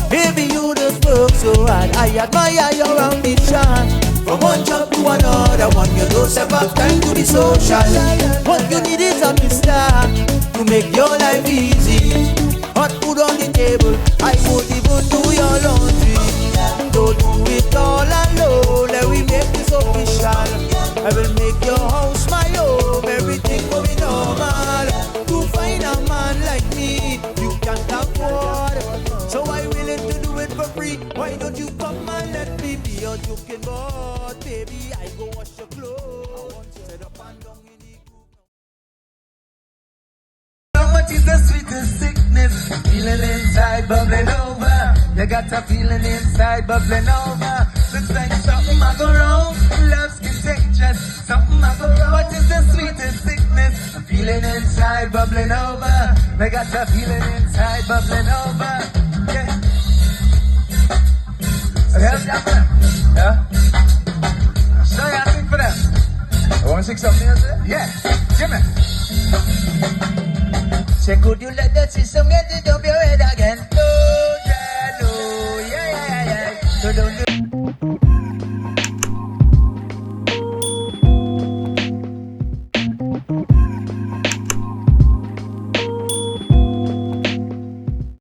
Baby, you just work so hard. I admire your ambition. From one job to another one, you don't have time to be social. What you need is a mister to make your life easy. Hot food on the table, I won't even do your laundry. Don't do it all alone, let me make this official. I will make your house my home, everything will be normal. To find a man like me, you can't afford. So I'm willing to do it for free. Why don't you come and let me be your joking board? Baby, I go wash your clothes. Set up and down in the What is the sweetest sickness? Feeling inside bubbling over. You got a feeling inside bubbling over. Looks like something I go wrong. Love's contagious. Something I go wrong. What is the sweetest sickness? Feeling inside bubbling over. I got a feeling inside bubbling over. Yeah. Help that for them. Yeah. Show you how to sing for them. I want to sing something else? Yeah. Give me. Say, could you let that system get it up your head again? Oh, yeah, no, yeah. So don't do